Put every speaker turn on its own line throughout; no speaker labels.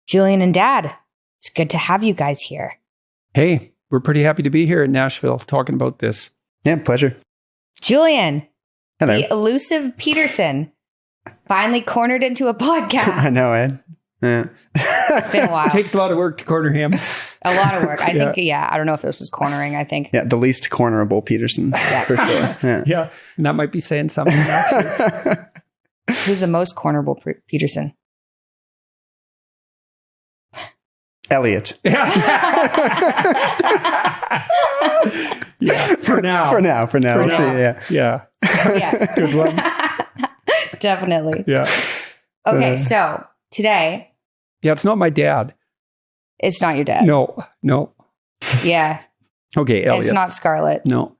Julian and Dad, it's good to have you guys here.
Hey, we're pretty happy to be here in Nashville talking about this.
Yeah, pleasure.
Julian,
Hello.
the elusive Peterson, finally cornered into a podcast.
I know, Ed. Yeah.
It's been a while.
It takes a lot of work to corner him.
A lot of work. I think, I don't know if this was cornering, I think.
Yeah, the least cornerable Peterson, for sure. Yeah.
Yeah, and that might be saying something, actually.
Who's the most cornerable Peterson?
Elliot.
Yeah, for now.
For now. Let's see,
Yeah.
Yeah.
Good one.
Definitely.
Yeah.
Okay, so today,
Yeah, it's not my dad.
it's not your dad.
No.
Yeah.
Okay, Elliot.
It's not Scarlett.
No,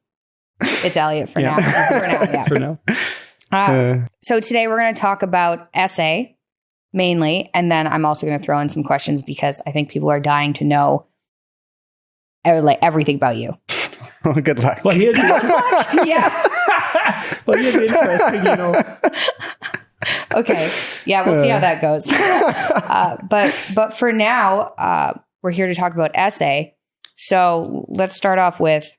It's Elliot for
Yeah.
now. For now, yeah.
for now.
So today we're going to talk about essay mainly, and then I'm also going to throw in some questions because I think people are dying to know everything about you.
Well, good luck.
Well, he is
Yeah.
well, he is interesting, you know.
Okay. Yeah, we'll see how that goes. But for now, we're here to talk about essay. So let's start off with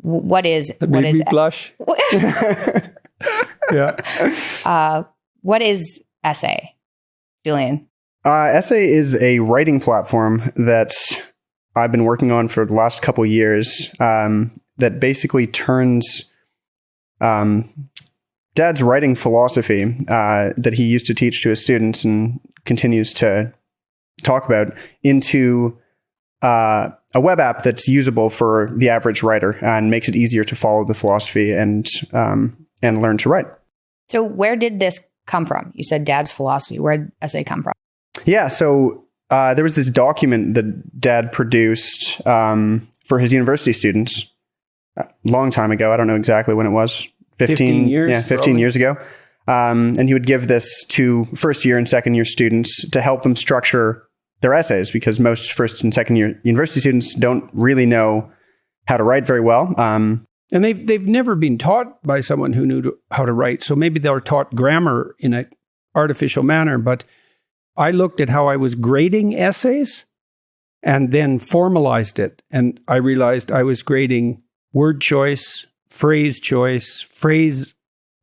what is
Made me blush. Yeah.
what is essay, Julian?
Essay is a writing platform that I've been working on for the last couple of years that basically turns Dad's writing philosophy that he used to teach to his students and continues to talk about into a web app that's usable for the average writer and makes it easier to follow the philosophy and learn to write.
So where did this come from? You said Dad's philosophy. Where did essay come from?
Yeah, so there was this document that Dad produced for his university students a long time ago. I don't know exactly when it was.
15 years.
Yeah, 15 years ago. And he would give this to first year and second year students to help them structure their essays, because most first and second year university students don't really know how to write very well.
And they've never been taught by someone who knew how to write. So maybe they were taught grammar in an artificial manner. But I looked at how I was grading essays and then formalized it. And I realized I was grading word choice, phrase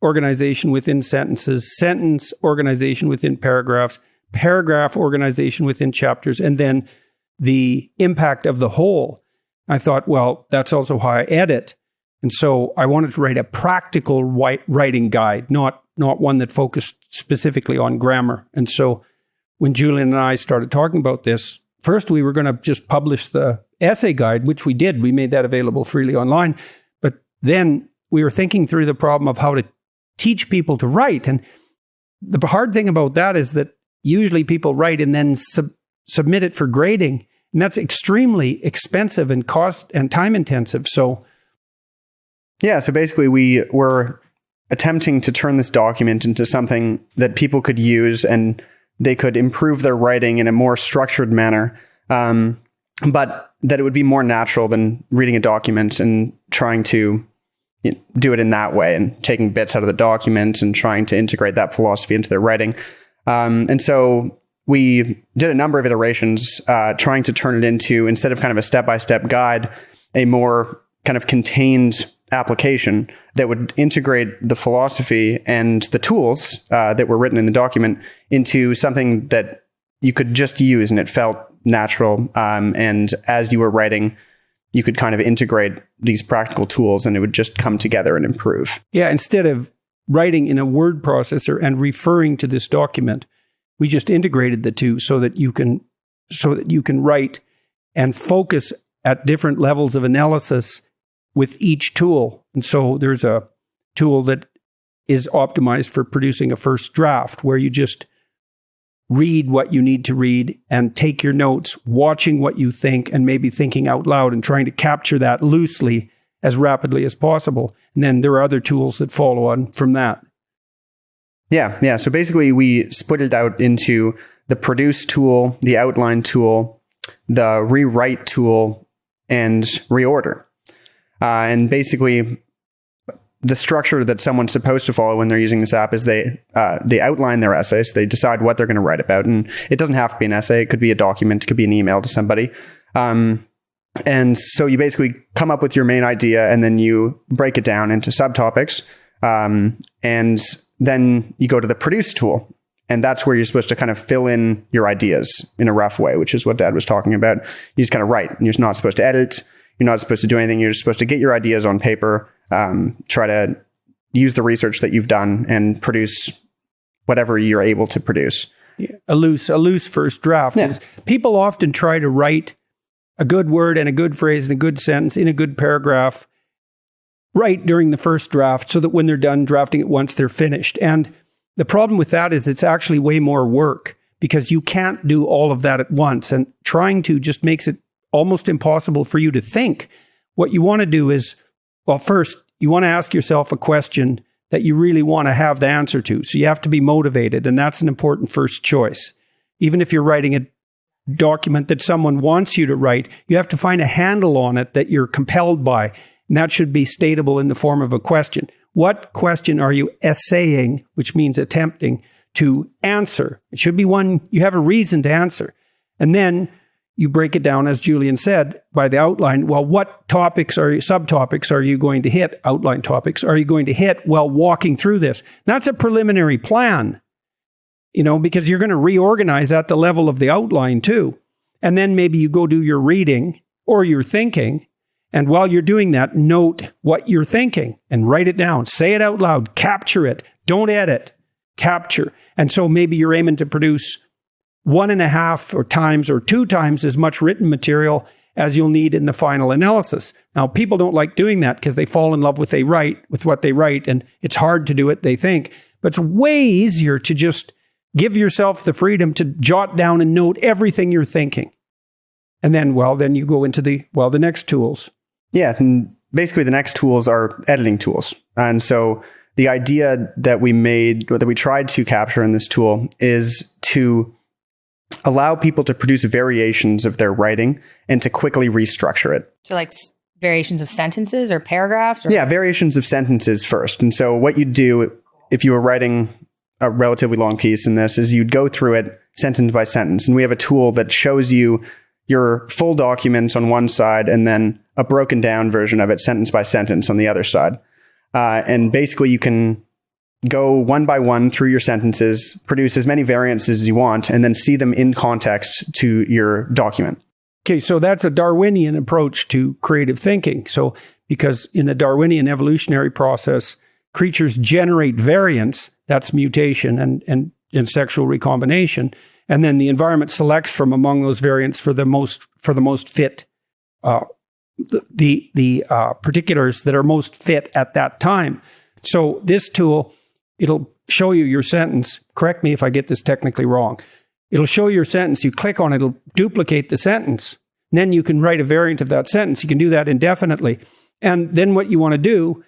organization within sentences, sentence organization within paragraphs, paragraph organization within chapters, and then the impact of the whole. I thought, well, that's also how I edit. And so I wanted to write a practical writing guide, not one that focused specifically on grammar. And so when Julian and I started talking about this, first we were going to just publish the essay guide, which we did. We made that available freely online. But then we were thinking through the problem of how to teach people to write. And the hard thing about that is that usually people write and then submit it for grading. And that's extremely expensive and cost and time intensive. So
basically we were attempting to turn this document into something that people could use and they could improve their writing in a more structured manner, but that it would be more natural than reading a document and trying to do it in that way and taking bits out of the document and trying to integrate that philosophy into their writing. And so we did a number of iterations trying to turn it into, instead of kind of a step-by-step guide, a more kind of contained application that would integrate the philosophy and the tools that were written in the document into something that you could just use and it felt natural. And as you were writing, you could kind of integrate these practical tools and it would just come together and improve.
yeah, instead of writing in a word processor and referring to this document, we just integrated the two so that you can write and focus at different levels of analysis with each tool. And so there's a tool that is optimized for producing a first draft where you just read what you need to read and take your notes, watching what you think and maybe thinking out loud and trying to capture that loosely as rapidly as possible. And then there are other tools that follow on from that.
Yeah. So basically we split it out into the produce tool, the outline tool, the rewrite tool, and reorder. And basically the structure that someone's supposed to follow when they're using this app is they outline their essays. They decide what they're going to write about. And it doesn't have to be an essay. It could be a document. It could be an email to somebody. And so you basically come up with your main idea and then you break it down into subtopics. And then you go to the produce tool. And that's where you're supposed to kind of fill in your ideas in a rough way, which is what Dad was talking about. You just kind of write. You're not supposed to edit. You're not supposed to do anything. You're just supposed to get your ideas on paper, try to use the research that you've done and produce whatever you're able to produce.
Yeah, a loose first draft.
Yeah.
People often try to write a good word and a good phrase and a good sentence in a good paragraph right during the first draft so that when they're done drafting it once, they're finished. And the problem with that is it's actually way more work because you can't do all of that at once. And trying to just makes it almost impossible for you to think. What you want to do is, well, first, you want to ask yourself a question that you really want to have the answer to. So you have to be motivated, and that's an important first choice. Even if you're writing a document that someone wants you to write, you have to find a handle on it that you're compelled by, and that should be statable in the form of a question. What question are you essaying, which means attempting, to answer? It should be one you have a reason to answer. And then you break it down, as Julian said, by the outline. Well, what subtopics are you going to hit? Outline topics are you going to hit while walking through this? That's a preliminary plan, because you're going to reorganize at the level of the outline too. And then maybe you go do your reading or your thinking. And while you're doing that, note what you're thinking and write it down. Say it out loud. Capture it. Don't edit. Capture. And so maybe you're aiming to produce 1.5 times or 2 times as much written material as you'll need in the final analysis. Now, people don't like doing that because they fall in love with what they write, and it's hard to do it, they think. But it's way easier to just give yourself the freedom to jot down and note everything you're thinking. And then, then you go into the next tools.
Yeah, and basically the next tools are editing tools. And so the idea that we tried to capture in this tool is to allow people to produce variations of their writing and to quickly restructure it.
So like variations of sentences or paragraphs?
Yeah, variations of sentences first. And so what you'd do if you were writing a relatively long piece in this is you'd go through it sentence by sentence. And we have a tool that shows you your full document on one side and then a broken down version of it sentence by sentence on the other side. And basically you can go one by one through your sentences, produce as many variants as you want, and then see them in context to your document.
Okay, so that's a Darwinian approach to creative thinking. So because in the Darwinian evolutionary process, creatures generate variants, that's mutation and sexual recombination, and then the environment selects from among those variants for the most fit, the particulars that are most fit at that time. So this tool, it'll show you your sentence. Correct me if I get this technically wrong. It'll show your sentence. You click on it, it'll duplicate the sentence. And then you can write a variant of that sentence. You can do that indefinitely. And then what you want to do,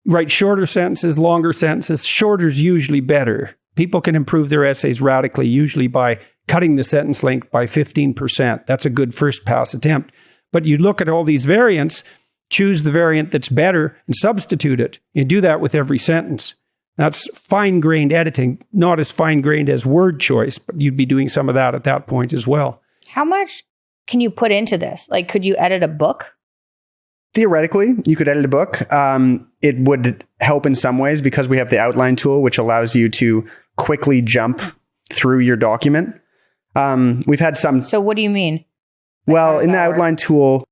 write shorter sentences, longer sentences. Shorter is usually better. People can improve their essays radically, usually by cutting the sentence length by 15%. That's a good first pass attempt. But you look at all these variants, choose the variant that's better, and substitute it. You do that with every sentence. That's fine-grained editing, not as fine-grained as word choice, but you'd be doing some of that at that point as well.
How much can you put into this? Like, could you edit a book?
Theoretically, you could edit a book. It would help in some ways because we have the outline tool, which allows you to quickly jump through your document. We've had some...
So what do you mean?
Well, in the outline tool,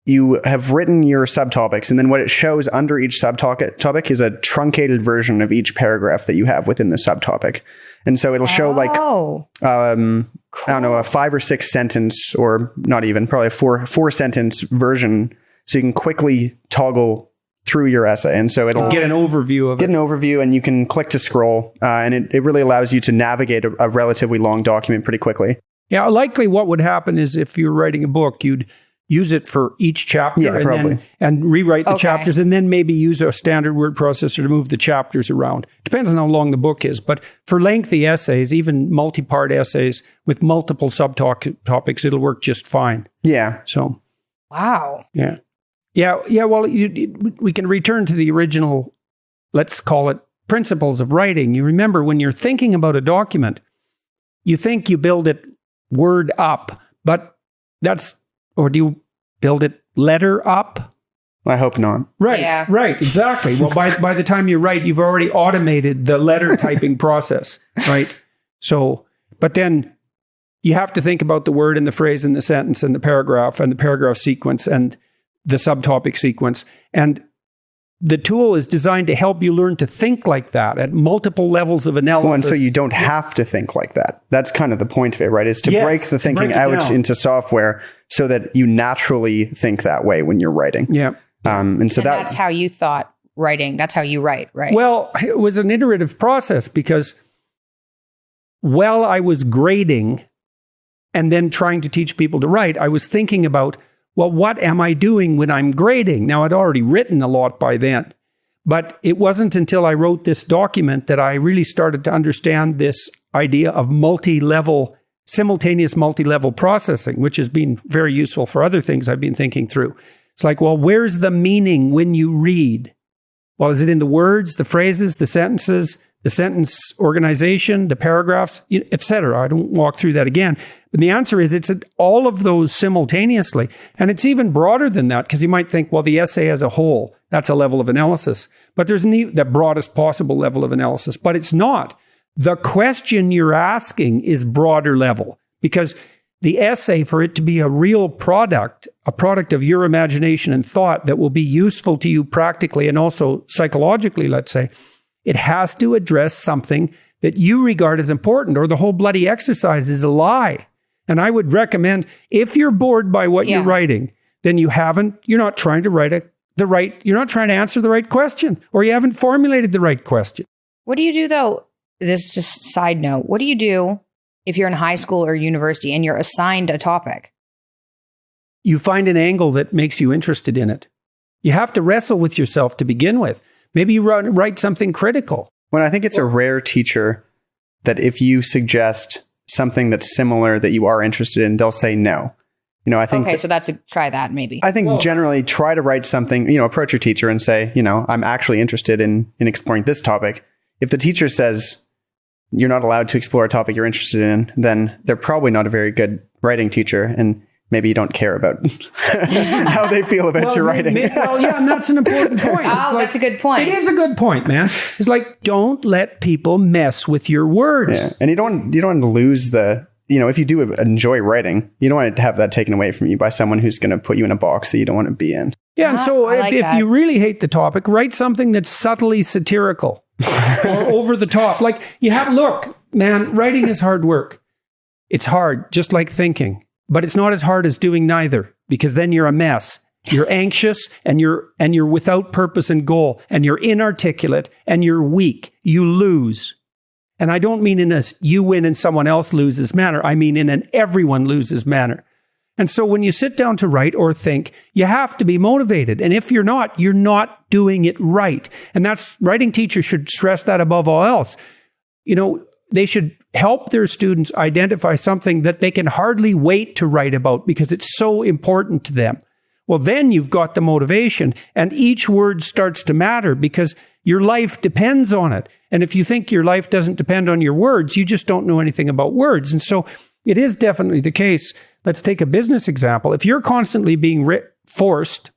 you have written your subtopics, and then what it shows under each subtopic is a truncated version of each paragraph that you have within the subtopic. And so it'll show
cool.
I don't know, a 5 or 6 sentence, or not even, probably a 4 sentence version, so you can quickly toggle through your essay. And so it'll
get an overview of it.
Get an overview, and you can click to scroll, and it really allows you to navigate a relatively long document pretty quickly.
Yeah, likely what would happen is if you're writing a book, you'd use it for each chapter and rewrite the chapters, and then maybe use a standard word processor to move the chapters around. Depends on how long the book is. But for lengthy essays, even multi-part essays with multiple subtopics, it'll work just fine.
Yeah.
So.
Wow.
Yeah. Yeah. Well, we can return to the original, let's call it principles of writing. You remember when you're thinking about a document, you think you build it word up, but or do you build it letter up?
I hope not.
Right.
Yeah.
Right. Exactly. Well, by the time you write, you've already automated the letter typing process, right? So, but then you have to think about the word and the phrase and the sentence and the paragraph sequence and the subtopic sequence. And the tool is designed to help you learn to think like that at multiple levels of analysis.
Well, and so you don't have to think like that. That's kind of the point of it, right? Is to break the thinking
break it
out
down
into software so that you naturally think that way when you're writing.
Yeah.
And
that's how you thought writing. That's how you write, right?
Well, it was an iterative process because while I was grading and then trying to teach people to write, I was thinking about, well, what am I doing when I'm grading? Now, I'd already written a lot by then, but it wasn't until I wrote this document that I really started to understand this idea of simultaneous multi-level processing, which has been very useful for other things I've been thinking through. It's like, well, where's the meaning when you read? Well, is it in the words, the phrases, the sentences, the sentence organization, the paragraphs, etc.? I don't walk through that again. But the answer is it's all of those simultaneously. And it's even broader than that, because you might think, well, the essay as a whole, that's a level of analysis. But there's the broadest possible level of analysis. But it's not. The question you're asking is broader level, because the essay, for it to be a real product, a product of your imagination and thought that will be useful to you practically and also psychologically, let's say, it has to address something that you regard as important, or the whole bloody exercise is a lie. And I would recommend, if you're bored by what you're writing, then you're not trying to you're not trying to answer the right question, or you haven't formulated the right question.
What do you do though? This is just side note. What do you do if you're in high school or university and you're assigned a topic?
You find an angle that makes you interested in it. You have to wrestle with yourself to begin with. Maybe you write something critical.
Well, I think it's a rare teacher that if you suggest something that's similar that you are interested in, they'll say no. I think.
Okay, so try that maybe.
I think generally try to write something, approach your teacher and say, I'm actually interested in exploring this topic. If the teacher says you're not allowed to explore a topic you're interested in, then they're probably not a very good writing teacher, and maybe you don't care about how they feel about your writing.
And that's an important point.
That's a good point.
It is a good point, man. It's like, don't let people mess with your words.
Yeah. And you don't want to lose if you do enjoy writing, you don't want to have that taken away from you by someone who's going to put you in a box that you don't want to be in.
Yeah, and so if you really hate the topic, write something that's subtly satirical or over the top. Like look, man, writing is hard work. It's hard, just like thinking. But it's not as hard as doing neither, because then you're a mess. You're anxious and you're without purpose and goal, and you're inarticulate and you're weak. You lose. And I don't mean in a you win and someone else loses manner. I mean in an everyone loses manner. And so when you sit down to write or think, you have to be motivated. And if you're not doing it right. And writing teachers should stress that above all else. They should help their students identify something that they can hardly wait to write about because it's so important to them. Well, then you've got the motivation, and each word starts to matter because your life depends on it. And if you think your life doesn't depend on your words, you just don't know anything about words. And so it is definitely the case. Let's take a business example. If you're constantly being forced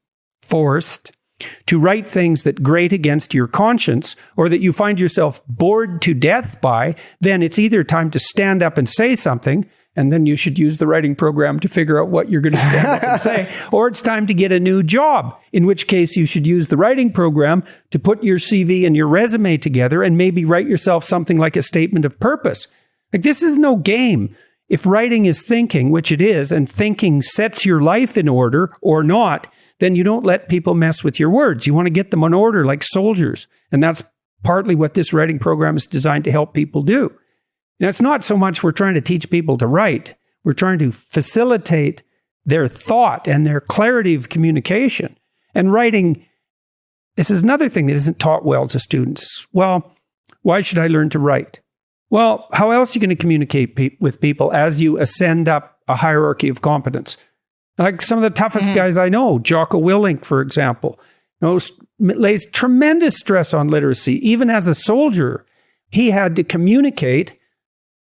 to write things that grate against your conscience, or that you find yourself bored to death by, then it's either time to stand up and say something, and then you should use the writing program to figure out what you're going to stand up and say, or it's time to get a new job, in which case you should use the writing program to put your CV and your resume together and maybe write yourself something like a statement of purpose. Like, this is no game. If writing is thinking, which it is, and thinking sets your life in order or not, then you don't let people mess with your words. You want to get them in order like soldiers. And that's partly what this writing program is designed to help people do. Now, it's not so much we're trying to teach people to write. We're trying to facilitate their thought and their clarity of communication. And writing, this is another thing that isn't taught well to students. Well, why should I learn to write? Well, how else are you going to communicate with people as you ascend up a hierarchy of competence? Like some of the toughest guys I know, Jocko Willink, for example, lays tremendous stress on literacy. Even as a soldier, he had to communicate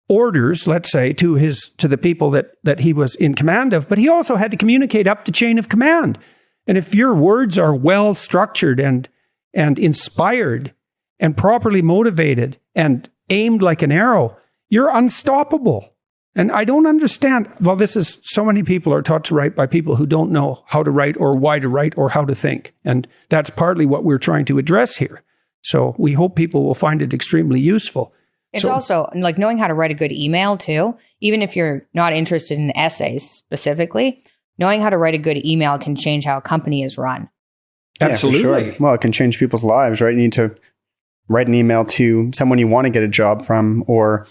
orders, let's say, to the people that he was in command of, but he also had to communicate up the chain of command. And if your words are well structured and inspired and properly motivated and aimed like an arrow, you're unstoppable. And I don't understand. Well, so many people are taught to write by people who don't know how to write or why to write or how to think. And that's partly what we're trying to address here. So we hope people will find it extremely useful.
It's also like knowing how to write a good email too. Even if you're not interested in essays specifically, knowing how to write a good email can change how a company is run.
Absolutely.
Yeah, for sure. Well, it can change people's lives, right? You need to write an email to someone you want to get a job from, or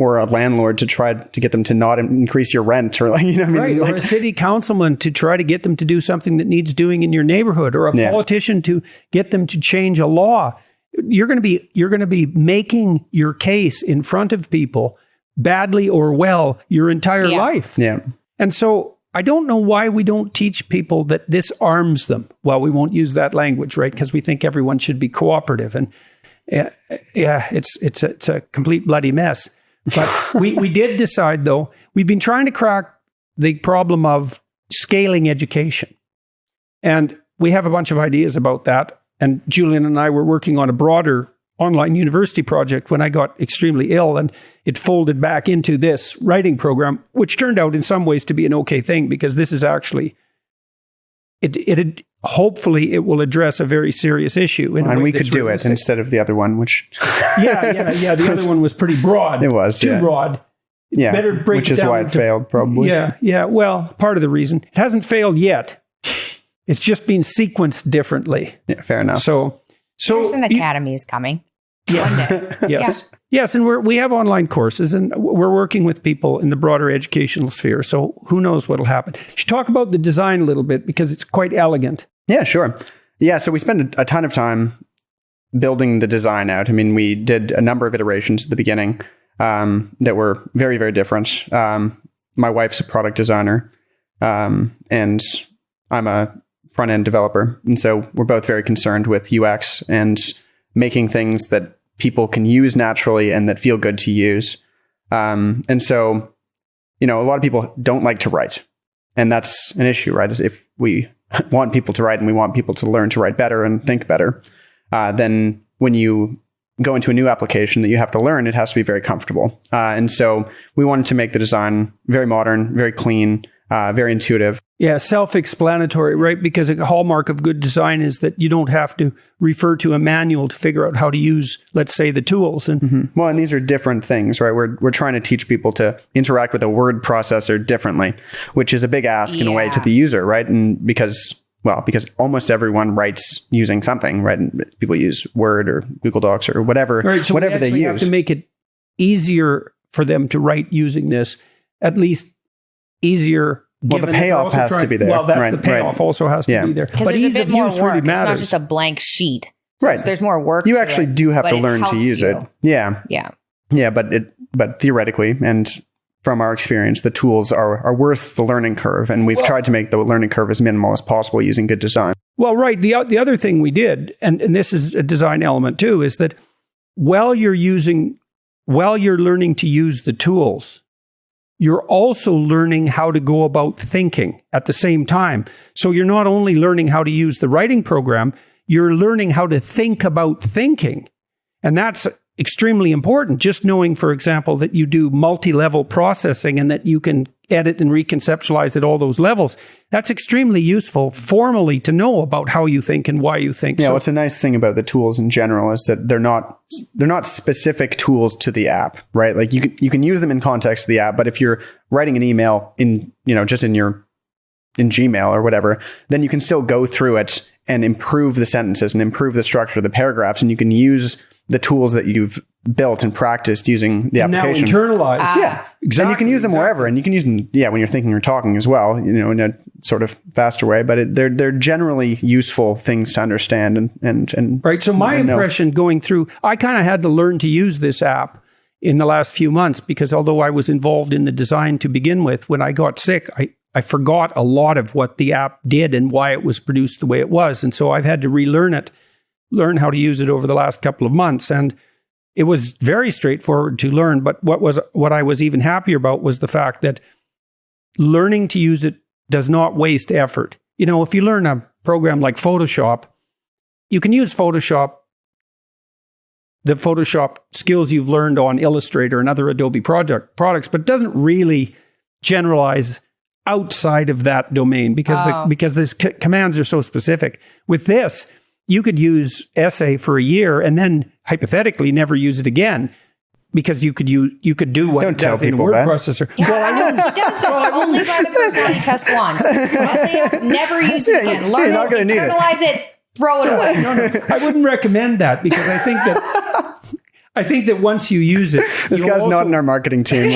a landlord to try to get them to not increase your rent, or
right, or a city councilman to try to get them to do something that needs doing in your neighborhood, or a politician to get them to change a law. You're going to be making your case in front of people, badly or well, your entire life.
Yeah.
And so I don't know why we don't teach people that this arms them. Well, we won't use that language, right? Because we think everyone should be cooperative, and it's a complete bloody mess. But we did decide, though, we've been trying to crack the problem of scaling education. And we have a bunch of ideas about that. And Julian and I were working on a broader online university project when I got extremely ill, and it folded back into this writing program, which turned out in some ways to be an okay thing, because this is actually, hopefully it will address a very serious issue.
And we could do it instead of the other one, which...
yeah. The other one was pretty broad.
It was,
too broad. It's better break
which is why it failed, probably.
Yeah. Well, part of the reason. It hasn't failed yet. It's just been sequenced differently.
Yeah, fair enough.
So
Peterson Academy is coming.
Yes.
One day.
Yes. Yeah. Yes, and we have online courses, and we're working with people in the broader educational sphere. So who knows what'll happen? You should talk about the design a little bit, because it's quite elegant.
Yeah, sure. Yeah, so we spent a ton of time building the design out. I mean, we did a number of iterations at the beginning that were very, very different. My wife's a product designer, and I'm a front-end developer. And so we're both very concerned with UX and making things that people can use naturally and that feel good to use. And so, a lot of people don't like to write. And that's an issue, right? Is if we want people to write and we want people to learn to write better and think better, then when you go into a new application that you have to learn, it has to be very comfortable. And so we wanted to make the design very modern, very clean, very intuitive.
Yeah, self-explanatory, right? Because a hallmark of good design is that you don't have to refer to a manual to figure out how to use, let's say, the tools. And
Well, and these are different things, right? We're trying to teach people to interact with a word processor differently, which is a big ask in a way to the user, right? And because almost everyone writes using something, right? And people use Word or Google Docs or whatever,
right, so
whatever they use.
We have to make it easier for them to write using this, at least easier.
Well, the payoff has to be there.
Well, that's the payoff also has to be there.
Because there's a bit more work. It's not just a blank sheet. So there's more work.
You actually do have to learn to use it. Yeah. But theoretically, and from our experience, the tools are worth the learning curve. And we've tried to make the learning curve as minimal as possible using good design.
Well, right. The other thing we did, and this is a design element too, is that while you're learning to use the tools, you're also learning how to go about thinking at the same time. So you're not only learning how to use the writing program, you're learning how to think about thinking. And that's extremely important. Just knowing, for example, that you do multi-level processing and that you can edit and reconceptualize at all those levels. That's extremely useful formally to know about how you think and why you think.
Yeah, what's a nice thing about the tools in general is that they're not specific tools to the app, right? Like you can use them in context of the app, but if you're writing an email in Gmail or whatever, then you can still go through it and improve the sentences and improve the structure of the paragraphs, and you can use the tools that you've built and practiced using the application.
Now internalized.
Yeah, exactly. And you can use them wherever, and you can use them, when you're thinking or talking as well, in a sort of faster way. But they're generally useful things to understand and
right. So my impression going through, I kind of had to learn to use this app in the last few months, because although I was involved in the design to begin with, when I got sick, I I forgot a lot of what the app did and why it was produced the way it was. And so I've had to relearn it, learn how to use it over the last couple of months. And it was very straightforward to learn. But what I was even happier about was the fact that learning to use it does not waste effort. You know, if you learn a program like Photoshop, you can use Photoshop, the Photoshop skills you've learned on Illustrator and other Adobe products, but it doesn't really generalize outside of that domain because the commands are so specific. With this, you could use Essay for a year and then hypothetically never use it again because you could do what
Don't
it does
tell
in a
people
word
that.
processor.
Yeah, well, I know. It does. That's only by the personality test once. Essay, never use it again. Learn
not
it,
gonna need it.
internalize it, throw it away.
No, I wouldn't recommend that because I think that once you use it,
This guy's not in our marketing team.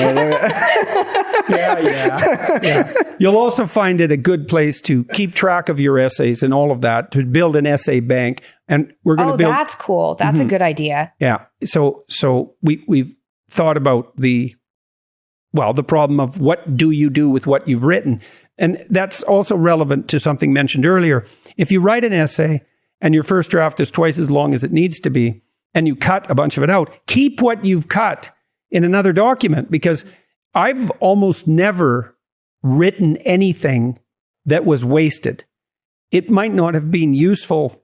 Yeah. You'll also find it a good place to keep track of your essays and all of that, to build an essay bank. And we're going to build.
That's cool. That's a good idea.
Yeah. So we've thought about the problem of what do you do with what you've written? And that's also relevant to something mentioned earlier. If you write an essay and your first draft is twice as long as it needs to be, and you cut a bunch of it out, keep what you've cut in another document, because I've almost never written anything that was wasted. It might not have been useful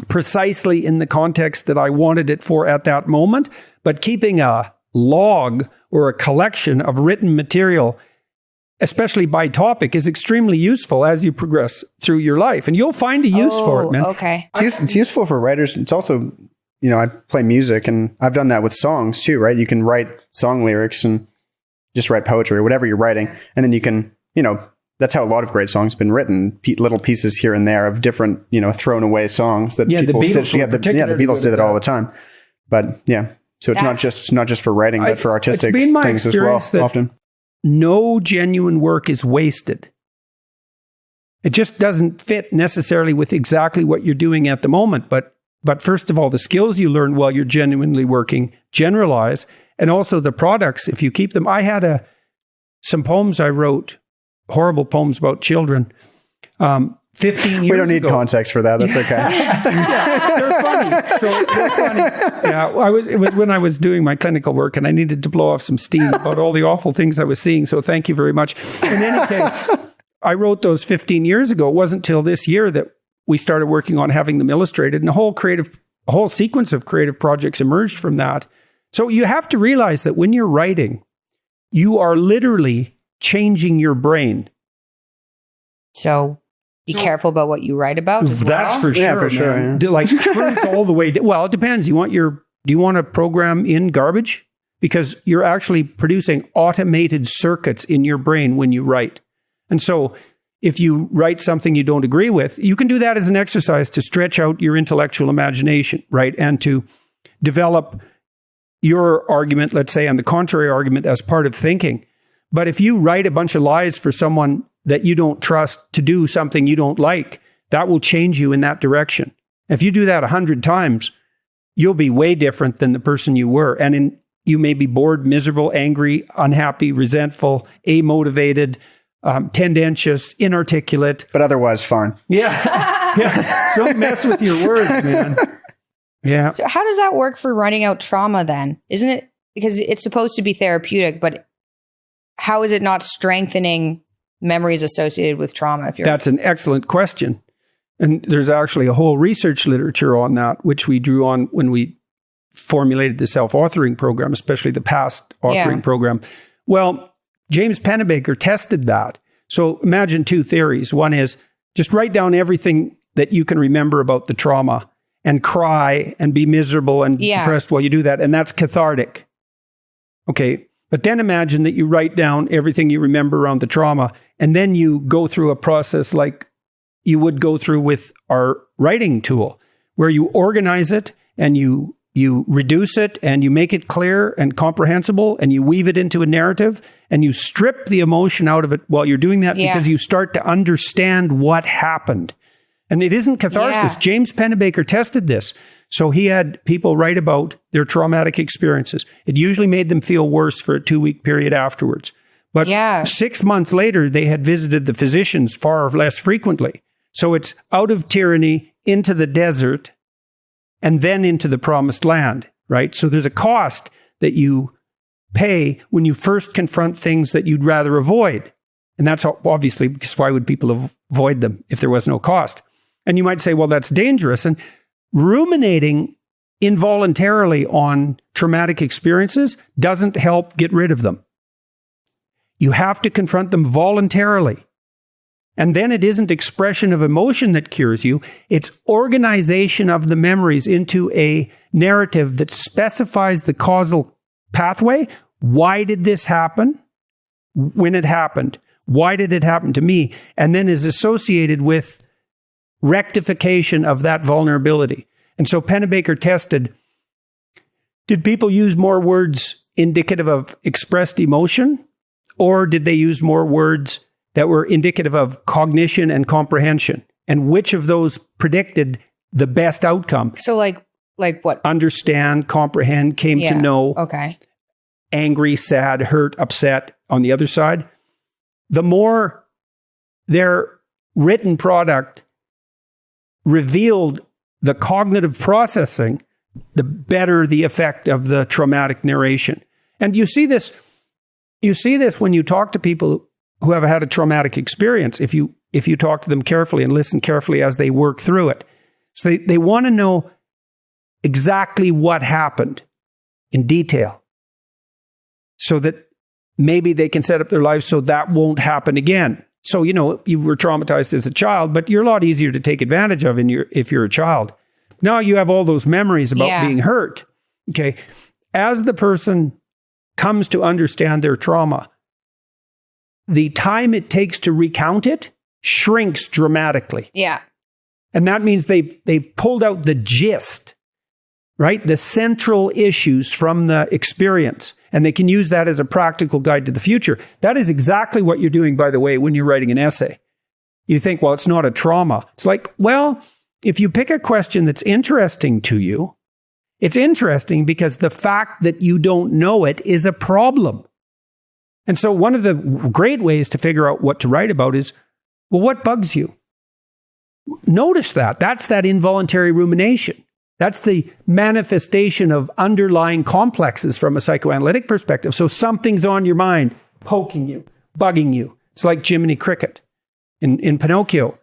precisely in the context that I wanted it for at that moment, but keeping a log or a collection of written material, especially by topic, is extremely useful as you progress through your life. And you'll find a use for it, man.
Okay.
It's useful for writers. It's also, you know, I play music and I've done that with songs too, right? You can write song lyrics and just write poetry or whatever you're writing. And then you can, you know, that's how a lot of great songs have been written. Little pieces here and there of different, you know, thrown away songs that people stitch together. The Beatles did it all the time. But yeah, so it's not just for writing, but for artistic things as well. Often,
no genuine work is wasted. It just doesn't fit necessarily with exactly what you're doing at the moment. But first of all, the skills you learn while you're genuinely working generalize, and also the products, if you keep them. I had some poems I wrote, horrible poems about children, 15 years ago.
We don't need context for that. That's okay.
Yeah, they're funny. So they're funny. Yeah, it was when I was doing my clinical work and I needed to blow off some steam about all the awful things I was seeing. So thank you very much. In any case, I wrote those 15 years ago. It wasn't till this year that we started working on having them illustrated, and a whole sequence of creative projects emerged from that. So you have to realize that when you're writing, you are literally changing your brain.
So be careful about what you write about as
That's
well.
for sure.
Yeah, for sure. Yeah.
Like truth all the way. Well, it depends. Do you want to program in garbage? Because you're actually producing automated circuits in your brain when you write. And so if you write something you don't agree with, you can do that as an exercise to stretch out your intellectual imagination, right? And to develop your argument, let's say, and the contrary argument as part of thinking. But if you write a bunch of lies for someone that you don't trust to do something you don't like, that will change you in that direction. If you do that 100 times, you'll be way different than the person you were. And you may be bored, miserable, angry, unhappy, resentful, amotivated, tendentious, inarticulate.
But otherwise fine.
Yeah. So mess with your words, man. Yeah.
So how does that work for running out trauma then? Isn't it? Because it's supposed to be therapeutic, but how is it not strengthening memories associated with trauma?
That's an excellent question. And there's actually a whole research literature on that, which we drew on when we formulated the self-authoring program, especially the past authoring program. Well, James Pennebaker tested that. So imagine two theories. One is just write down everything that you can remember about the trauma and cry and be miserable and depressed while you do that. And that's cathartic. Okay. But then imagine that you write down everything you remember around the trauma, and then you go through a process like you would go through with our writing tool, where you organize it and you reduce it and you make it clear and comprehensible and you weave it into a narrative and you strip the emotion out of it while you're doing that because you start to understand what happened. And it isn't catharsis. Yeah. James Pennebaker tested this. So he had people write about their traumatic experiences. It usually made them feel worse for a 2-week period afterwards. But
Yeah.
6 months later, they had visited the physicians far less frequently. So it's out of tyranny, into the desert, and then into the promised land, right? So there's a cost that you pay when you first confront things that you'd rather avoid. And that's obviously because why would people avoid them if there was no cost? And you might say, well, that's dangerous. And ruminating involuntarily on traumatic experiences doesn't help get rid of them. You have to confront them voluntarily. And then it isn't expression of emotion that cures you. It's organization of the memories into a narrative that specifies the causal pathway. Why did this happen? When it happened? Why did it happen to me? And then is associated with rectification of that vulnerability. And so Pennebaker tested, did people use more words indicative of expressed emotion? Or did they use more words that were indicative of cognition and comprehension? And which of those predicted the best outcome?
So like what?
Understand, comprehend, came to know.
Okay.
Angry, sad, hurt, upset on the other side. The more their written product revealed the cognitive processing, the better the effect of the traumatic narration. And you see this when you talk to people who have had a traumatic experience, if you talk to them carefully and listen carefully as they work through it. So they want to know exactly what happened in detail so that maybe they can set up their lives so that won't happen again. So, you were traumatized as a child, but you're a lot easier to take advantage of if you're a child. Now you have all those memories about being hurt. Okay. As the person comes to understand their trauma, the time it takes to recount it shrinks dramatically.
Yeah.
And that means they've pulled out the gist, right? The central issues from the experience. And they can use that as a practical guide to the future. That is exactly what you're doing, by the way, when you're writing an essay. You think, well, it's not a trauma. It's like, well, if you pick a question that's interesting to you, it's interesting because the fact that you don't know it is a problem. And so one of the great ways to figure out what to write about is, well, what bugs you? Notice that. That's that involuntary rumination. That's the manifestation of underlying complexes from a psychoanalytic perspective. So something's on your mind, poking you, bugging you. It's like Jiminy Cricket in Pinocchio.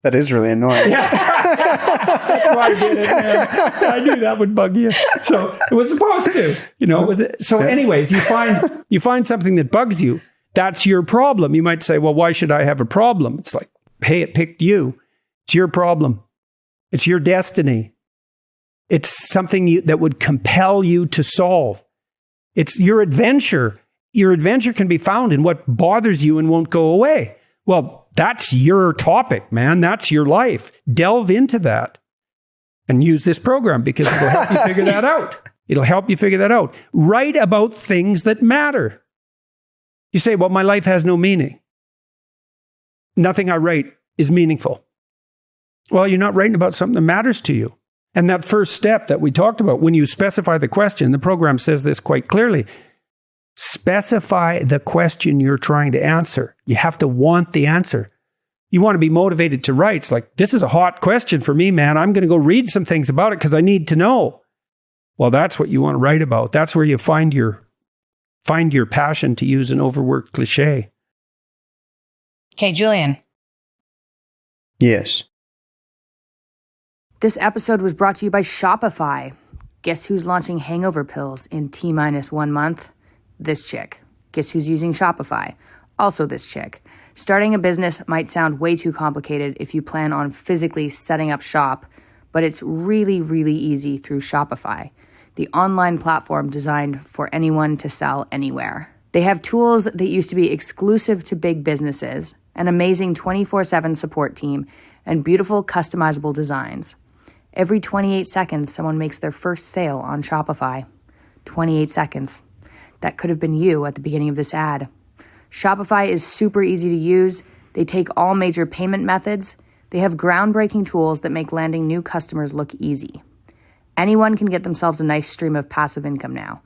That is really annoying.
Yeah. That's why I did it, man. I knew that would bug you. So it was supposed to, So anyways, you find something that bugs you. That's your problem. You might say, well, why should I have a problem? It's like, hey, it picked you. It's your problem. It's your destiny. It's something that would compel you to solve. It's your adventure. Your adventure can be found in what bothers you and won't go away. Well, that's your topic, man. That's your life. Delve into that and use this program because it'll help you figure that out. It'll help you figure that out. Write about things that matter. You say, well, my life has no meaning. Nothing I write is meaningful. Well, you're not writing about something that matters to you. And that first step that we talked about, when you specify the question, the program says this quite clearly. Specify the question you're trying to answer. You have to want the answer. You want to be motivated to write. It's like, this is a hot question for me, man. I'm going to go read some things about it because I need to know. Well, that's what you want to write about. That's where you find your passion, to use an overworked cliche.
Okay, Julian.
Yes.
This episode was brought to you by Shopify. Guess who's launching hangover pills in T-1 month? This chick. Guess who's using Shopify? Also this chick. Starting a business might sound way too complicated if you plan on physically setting up shop, but it's really, really easy through Shopify, the online platform designed for anyone to sell anywhere. They have tools that used to be exclusive to big businesses, an amazing 24/7 support team, and beautiful customizable designs. Every 28 seconds, someone makes their first sale on Shopify. 28 seconds. That could have been you at the beginning of this ad. Shopify is super easy to use. They take all major payment methods. They have groundbreaking tools that make landing new customers look easy. Anyone can get themselves a nice stream of passive income now,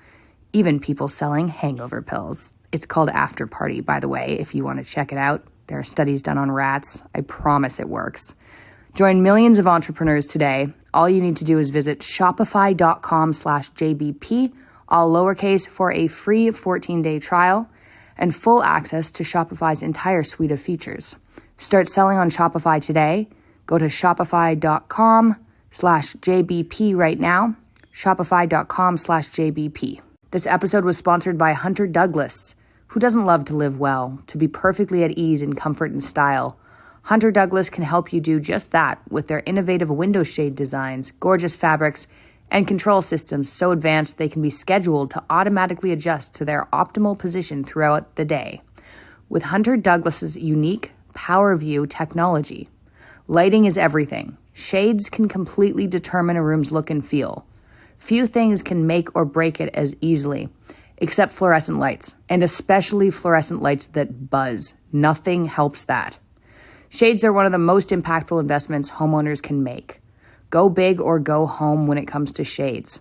even people selling hangover pills. It's called After Party, by the way, if you want to check it out. There are studies done on rats. I promise it works. Join millions of entrepreneurs today. All you need to do is visit shopify.com/JBP, all lowercase, for a free 14-day trial and full access to Shopify's entire suite of features. Start selling on Shopify today. Go to shopify.com/JBP right now. Shopify.com/JBP. This episode was sponsored by Hunter Douglas. Who doesn't love to live well, to be perfectly at ease in comfort and style? Hunter Douglas can help you do just that with their innovative window shade designs, gorgeous fabrics, and control systems so advanced they can be scheduled to automatically adjust to their optimal position throughout the day. With Hunter Douglas's unique PowerView technology, lighting is everything. Shades can completely determine a room's look and feel. Few things can make or break it as easily, except fluorescent lights, and especially fluorescent lights that buzz. Nothing helps that. Shades are one of the most impactful investments homeowners can make. Go big or go home when it comes to shades.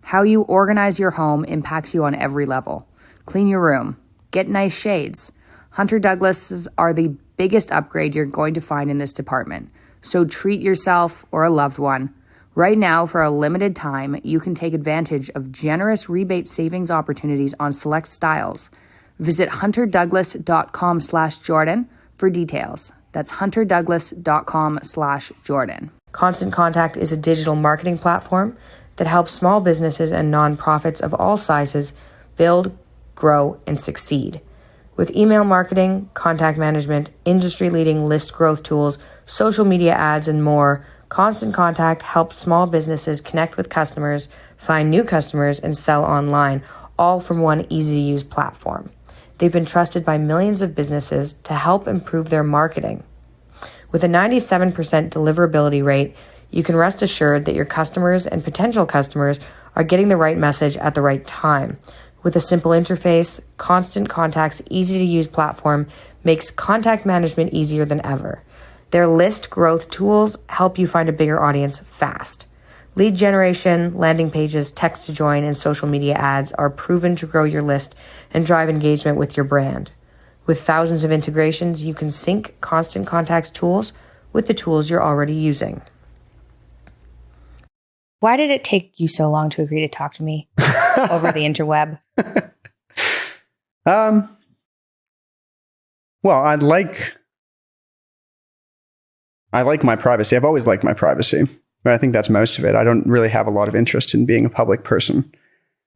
How you organize your home impacts you on every level. Clean your room. Get nice shades. Hunter Douglas's are the biggest upgrade you're going to find in this department. So treat yourself or a loved one. Right now, for a limited time, you can take advantage of generous rebate savings opportunities on select styles. Visit hunterdouglas.com/Jordan for details. That's hunterdouglas.com/Jordan. Constant Contact is a digital marketing platform that helps small businesses and nonprofits of all sizes build, grow, and succeed. With email marketing, contact management, industry-leading list growth tools, social media ads, and more, Constant Contact helps small businesses connect with customers, find new customers, and sell online, all from one easy-to-use platform. They've been trusted by millions of businesses to help improve their marketing. With a 97% deliverability rate, you can rest assured that your customers and potential customers are getting the right message at the right time. With a simple interface, Constant Contact's easy-to-use platform makes contact management easier than ever. Their list growth tools help you find a bigger audience fast. Lead generation, landing pages, text to join, and social media ads are proven to grow your list and drive engagement with your brand. With thousands of integrations, you can sync Constant Contact's tools with the tools you're already using.
Why did it take you so long to agree to talk to me over the interweb?
Well, I like my privacy. I've always liked my privacy, but I think that's most of it. I don't really have a lot of interest in being a public person.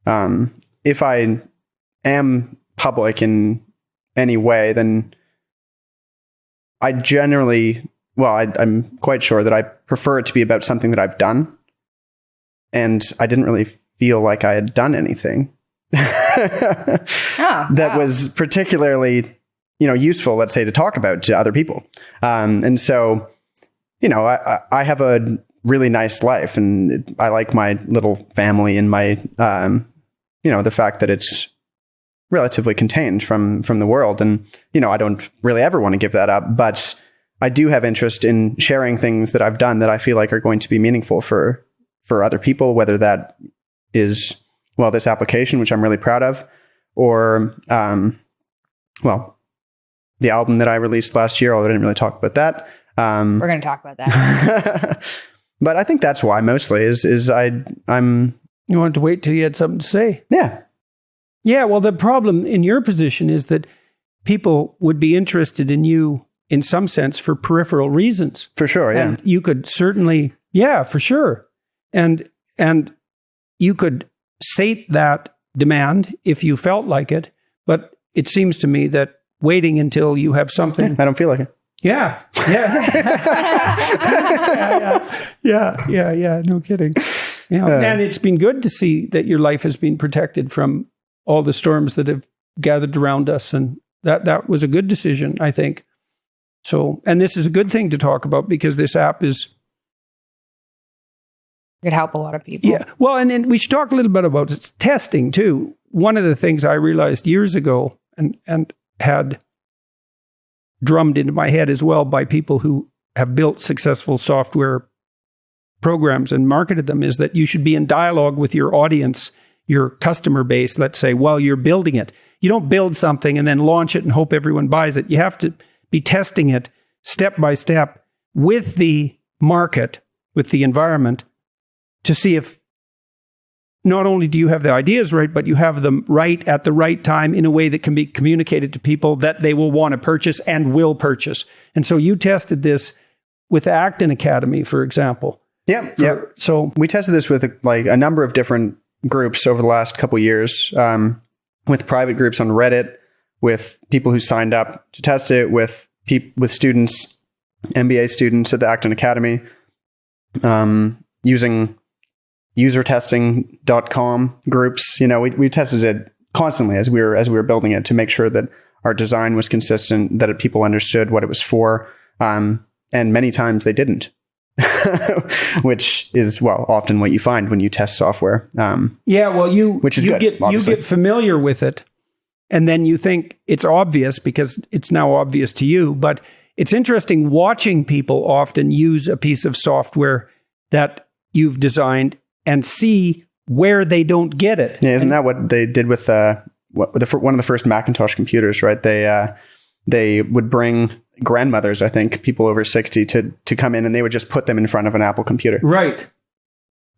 If I am public in any way, then I generally, I'm quite sure that I prefer it to be about something that I've done. And I didn't really feel like I had done anything that was particularly, useful, let's say, to talk about to other people. And so, I have a really nice life, and I like my little family and my, the fact that it's relatively contained from the world. And, I don't really ever want to give that up, but I do have interest in sharing things that I've done that I feel like are going to be meaningful for other people, whether that is, this application, which I'm really proud of, or, the album that I released last year, although I didn't really talk about that.
We're going to talk about that.
But I think that's why mostly is I'm...
You wanted to wait till you had something to say.
Yeah.
Yeah, well, the problem in your position is that people would be interested in you in some sense for peripheral reasons.
For sure, yeah.
And you could certainly, for sure. And you could sate that demand if you felt like it, but it seems to me that waiting until you have something...
I don't feel like it.
Yeah. No kidding. And it's been good to see that your life has been protected from all the storms that have gathered around us. And that was a good decision, I think. So, and this is a good thing to talk about because this app is...
It could help a lot of people.
Yeah. Well, and we should talk a little bit about its testing too. One of the things I realized years ago and had drummed into my head as well by people who have built successful software programs and marketed them is that you should be in dialogue with your audience your customer base, let's say, while you're building it. You don't build something and then launch it and hope everyone buys it. You have to be testing it step by step with the market, with the environment, to see if not only do you have the ideas right, but you have them right at the right time in a way that can be communicated to people that they will want to purchase and will purchase. And so you tested this with Acton Academy, for example.
Yeah.
So
we tested this with like a number of different groups over the last couple of years, with private groups on Reddit, with people who signed up to test it, with students, MBA students at the Acton Academy, using usertesting.com groups. We tested it constantly as we were building it to make sure that our design was consistent, that people understood what it was for. And many times they didn't, which is, often what you find when you test software.
Which is
good,
you get familiar with it, and then you think it's obvious because it's now obvious to you. But it's interesting watching people often use a piece of software that you've designed and see where they don't get it.
Yeah, isn't that what they did with one of the first Macintosh computers? Right, they would bring grandmothers, I think, people over 60 to come in, and they would just put them in front of an Apple computer.
Right.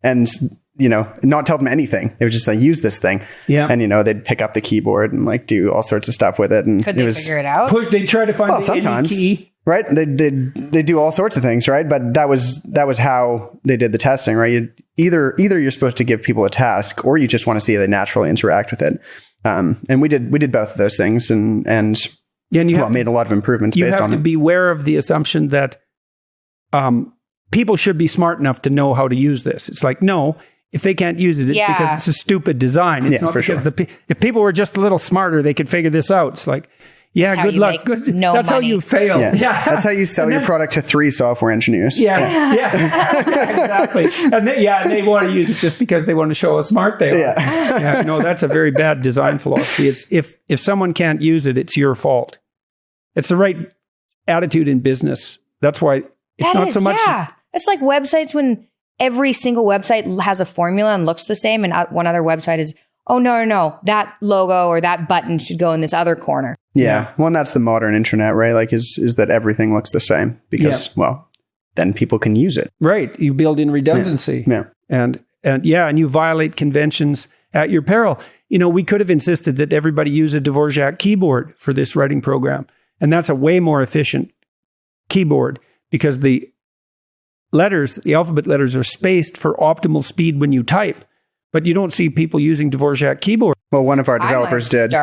And, not tell them anything. They would just like, use this thing.
Yeah.
And, they'd pick up the keyboard and like do all sorts of stuff with it. And
could they figure it out?
They try to find the
sometimes,
any key.
Right. They do all sorts of things. Right. But that was how they did the testing, right? Either you're supposed to give people a task, or you just want to see how they naturally interact with it. And we did both of those things, and made a lot of improvements based on it.
You have to be aware of the assumption that people should be smart enough to know how to use this. It's like, no, if they can't use it, it's because it's a stupid design. It's not because if people were just a little smarter, they could figure this out. It's like, good luck. That's how you fail.
Yeah. That's how you sell your product to 3 software engineers.
Exactly. And they want to use it just because they want to show how smart they are. No, that's a very bad design philosophy. It's if someone can't use it, it's your fault. It's the right attitude in business. That's why it's not so much.
Yeah, it's like websites when every single website has a formula and looks the same, and one other website is, oh, no, that logo or that button should go in this other corner.
Yeah. Well, and that's the modern internet, right? Like is that everything looks the same because, then people can use it.
Right. You build in redundancy.
Yeah.
And you violate conventions at your peril. We could have insisted that everybody use a Dvorak keyboard for this writing program. And that's a way more efficient keyboard because the alphabet letters are spaced for optimal speed when you type. But you don't see people using Dvorak keyboard.
Well, one of our developers did.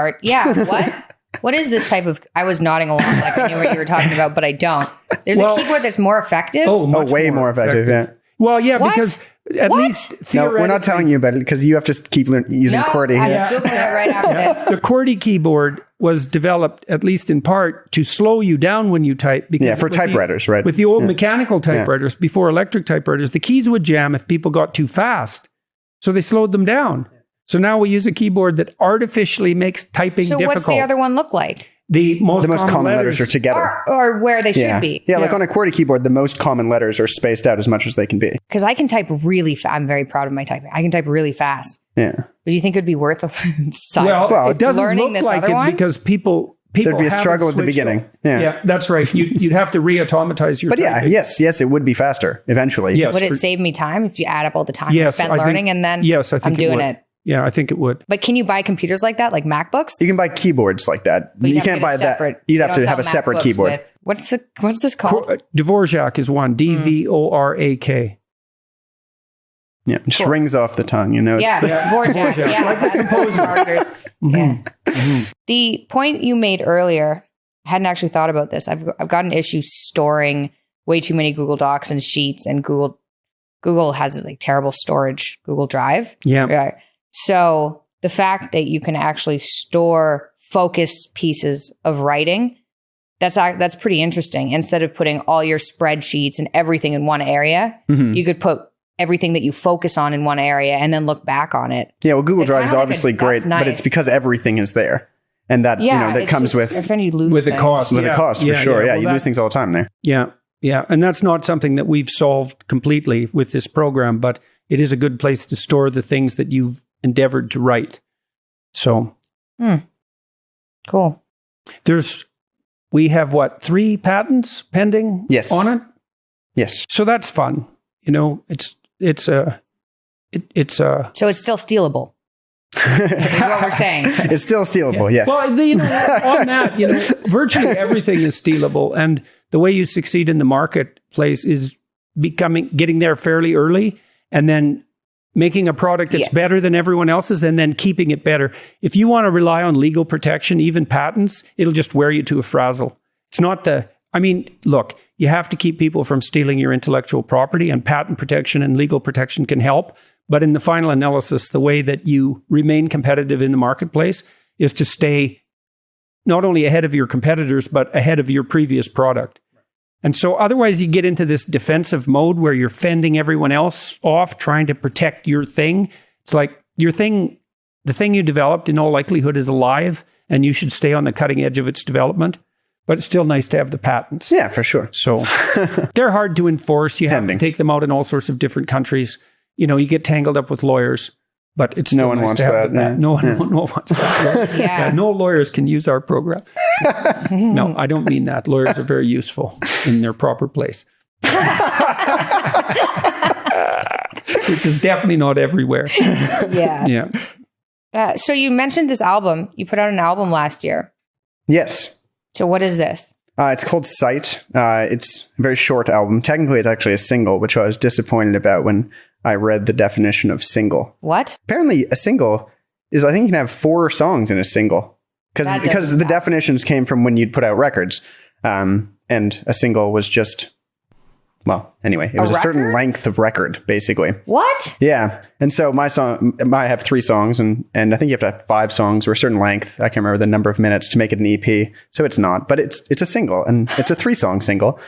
What is this type of... I was nodding along like I knew what you were talking about, but I don't. There's a keyboard that's more effective?
Way more effective, yeah.
Well, yeah, because at least theoretically...
No, we're not telling you about it because you have to keep using QWERTY.
I'm Googling it right after this.
The QWERTY keyboard was developed, at least in part, to slow you down when you type. Because
for typewriters, right?
With the old mechanical typewriters, before electric typewriters, the keys would jam if people got too fast. So they slowed them down. So now we use a keyboard that artificially makes typing difficult.
So what's the other one look like?
The most common letters
are together.
Or where they should be.
Yeah, like on a QWERTY keyboard, the most common letters are spaced out as much as they can be.
Because I can type really fast. I'm very proud of my typing. I can type really fast.
Yeah.
But do you think it would be worth a
Well, it doesn't look like it because people
there'd be a struggle at the beginning.
Yeah, that's right. You'd have to re-automatize your typing.
Yes, it would be faster eventually.
Yes, would it save me time if you add up all the time I spent learning and then I'm doing it?
Yeah, I think it would.
But can you buy computers like that, like MacBooks?
You can buy keyboards like that. You can't buy that. You'd have to have a separate keyboard.
What's this called?
Dvorak is one. Dvorak.
Yeah, it just rings off the tongue,
Dvorak. Yeah, like the composers. The point you made earlier, I hadn't actually thought about this. I've got an issue storing way too many Google Docs and Sheets, and Google has like terrible storage, Google Drive.
Yeah.
So the fact that you can actually store focused pieces of writing, that's pretty interesting. Instead of putting all your spreadsheets and everything in one area, you could put everything that you focus on in one area and then look back on it.
Yeah, well, Google Drive is obviously great, but it's because everything is there. And that, that comes with
the cost.
With the cost, for sure. Yeah, you lose things all the time there.
Yeah. Yeah. And that's not something that we've solved completely with this program, but it is a good place to store the things that you've endeavored to write. So
Cool.
We have 3 patents pending
Yes.
on it?
Yes.
So that's fun. It's
So it's still stealable. Is what we're saying.
It's still stealable, yes.
Well, on that, virtually everything is stealable. And the way you succeed in the marketplace is getting there fairly early and then making a product that's better than everyone else's and then keeping it better. If you want to rely on legal protection, even patents, it'll just wear you to a frazzle. It's not look, you have to keep people from stealing your intellectual property, and patent protection and legal protection can help. But in the final analysis, the way that you remain competitive in the marketplace is to stay not only ahead of your competitors, but ahead of your previous product. And so otherwise you get into this defensive mode where you're fending everyone else off, trying to protect your thing. It's like the thing you developed in all likelihood is alive, and you should stay on the cutting edge of its development. But it's still nice to have the patents.
Yeah, for sure.
So they're hard to enforce. You have to take them out in all sorts of different countries. You get tangled up with lawyers, but it's
no one wants that.
No one wants that.
Yeah.
No lawyers can use our program. No, I don't mean that. Lawyers are very useful in their proper place. Which is definitely not everywhere.
Yeah. So you mentioned this album. You put out an album last year.
Yes.
So what is this?
It's called Sight. It's a very short album. Technically, it's actually a single, which I was disappointed about when I read the definition of single.
What?
Apparently, a single is, I think you can have 4 songs in a single. Because the definitions came from when you'd put out records. And a single was just, anyway, it was a certain length of record, basically.
What?
Yeah. And so I have 3 songs, and I think you have to have 5 songs or a certain length. I can't remember the number of minutes to make it an EP. So it's not, but it's a single, and it's a 3-song single.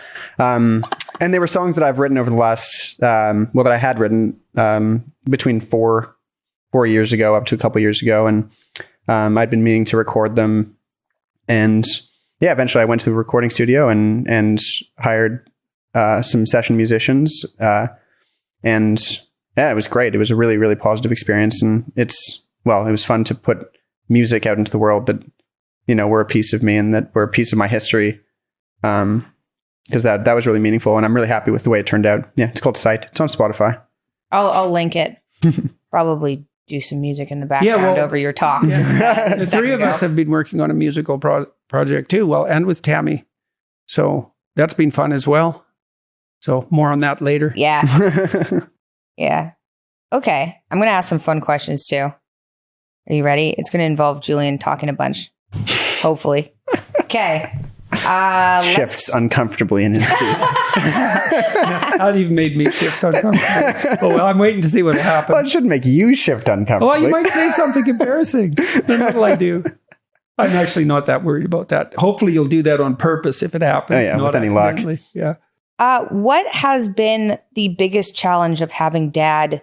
And they were songs that I've written over the last, that I had written between 4 years ago up to a couple years ago. And I'd been meaning to record them. And eventually I went to the recording studio and hired some session musicians. And it was great. It was a really, really positive experience. And it was fun to put music out into the world that, were a piece of me and that were a piece of my history. Because that was really meaningful, and I'm really happy with the way it turned out. Yeah, it's called Sight. It's on Spotify.
I'll link it. Probably do some music in the background over your talk.
Yeah. The 3 of us have been working on a musical project too, and with Tammy. So that's been fun as well. So more on that later.
Yeah. Yeah. Okay. I'm going to ask some fun questions too. Are you ready? It's going to involve Julian talking a bunch. Hopefully. Okay.
Shifts uncomfortably in his seat.
That even made me shift uncomfortable. I'm waiting to see what happens.
Well, it shouldn't make you shift uncomfortably.
You might say something embarrassing. Then what'll I do? I'm actually not that worried about that. Hopefully you'll do that on purpose if it happens.
Oh, yeah,
not
with any luck.
Yeah.
What has been the biggest challenge of having Dad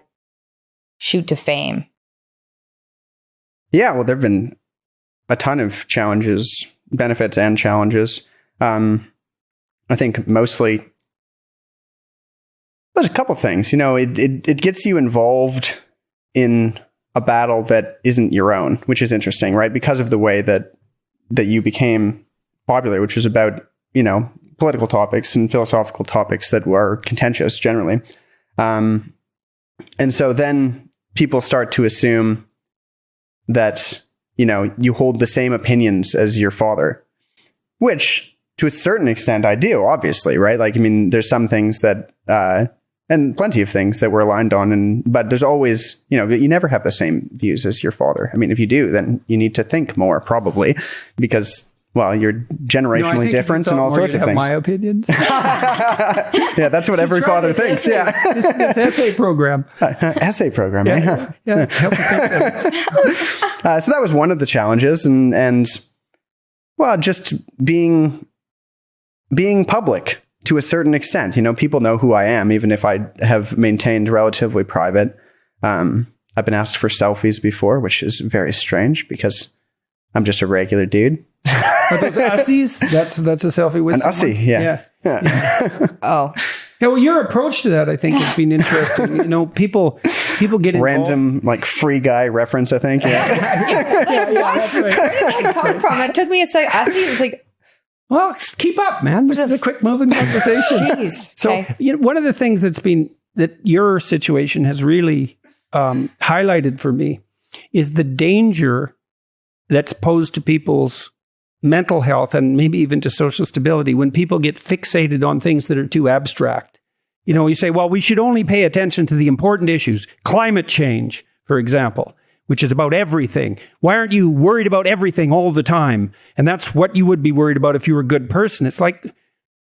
shoot to fame?
Yeah, well, there have been a ton of challenges, benefits and challenges. I think mostly there's a couple things. It gets you involved in a battle that isn't your own, which is interesting, right? Because of the way that you became popular, which was about, political topics and philosophical topics that were contentious generally. And so then people start to assume that, you hold the same opinions as your father, which to a certain extent I do, obviously, right? There's some things that, and plenty of things that we're aligned on, but there's always, you never have the same views as your father. If you do, then you need to think more probably because, you're generationally different and all sorts of things.
My opinions.
Yeah, that's what every father thinks. Yeah.
This essay program.
Essay program.
Yeah. Help me think
so that was one of the challenges, and just being public to a certain extent. People know who I am, even if I have maintained relatively private. I've been asked for selfies before, which is very strange because I'm just a regular dude.
Are those ussies? That's a selfie with
an
someone?
ussie, yeah.
Oh.
Yeah, well, your approach to that, I think, has been interesting. People, people get involved.
Random, like, Free Guy reference, I think. Yeah.
That's right.
Where did that come from? It took me a second. It was like,
Well, keep up, man. This is a quick moving conversation.
jeez.
So,
Okay.
one of the things that your situation has really highlighted for me is the danger that's posed to people's mental health and maybe even to social stability when people get fixated on things that are too abstract. You say, well, we should only pay attention to the important issues. Climate change, for example, which is about everything. Why aren't you worried about everything all the time? And that's what you would be worried about if you were a good person. It's like,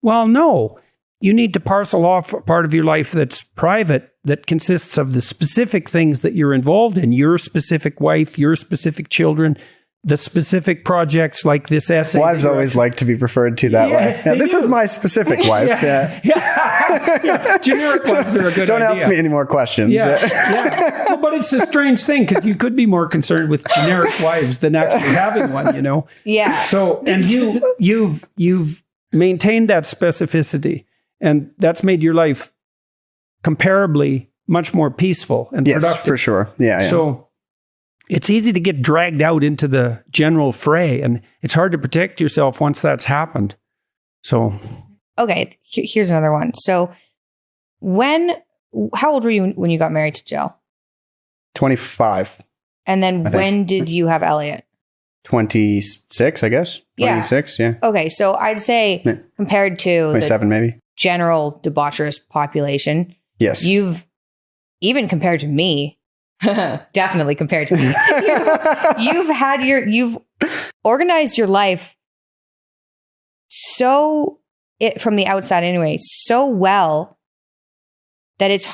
well, no. You need to parcel off a part of your life that's private, that consists of the specific things that you're involved in, your specific wife, your specific children, the specific projects like this essay.
Wives always like to be referred to that way. Yeah, this is my specific wife.
Yeah. Generic wives are a good
Don't
idea.
ask me any more questions.
Yeah. Well, but it's a strange thing because you could be more concerned with generic wives than actually having one,
Yeah.
So, and you've maintained that specificity, and that's made your life comparably much more peaceful and
Yes,
productive.
for sure. Yeah.
So it's easy to get dragged out into the general fray, and it's hard to protect yourself once that's happened. So,
Okay. Here's another one. So how old were you when you got married to Jill?
25,
And then when did you have Elliot?
26, I guess.
Yeah.
26, yeah.
Okay. So I'd say
Yeah.
compared to
27, maybe.
general debaucherous population,
Yes.
you've even compared to me, definitely compared to me, you've organized your life from the outside anyway, so well that it's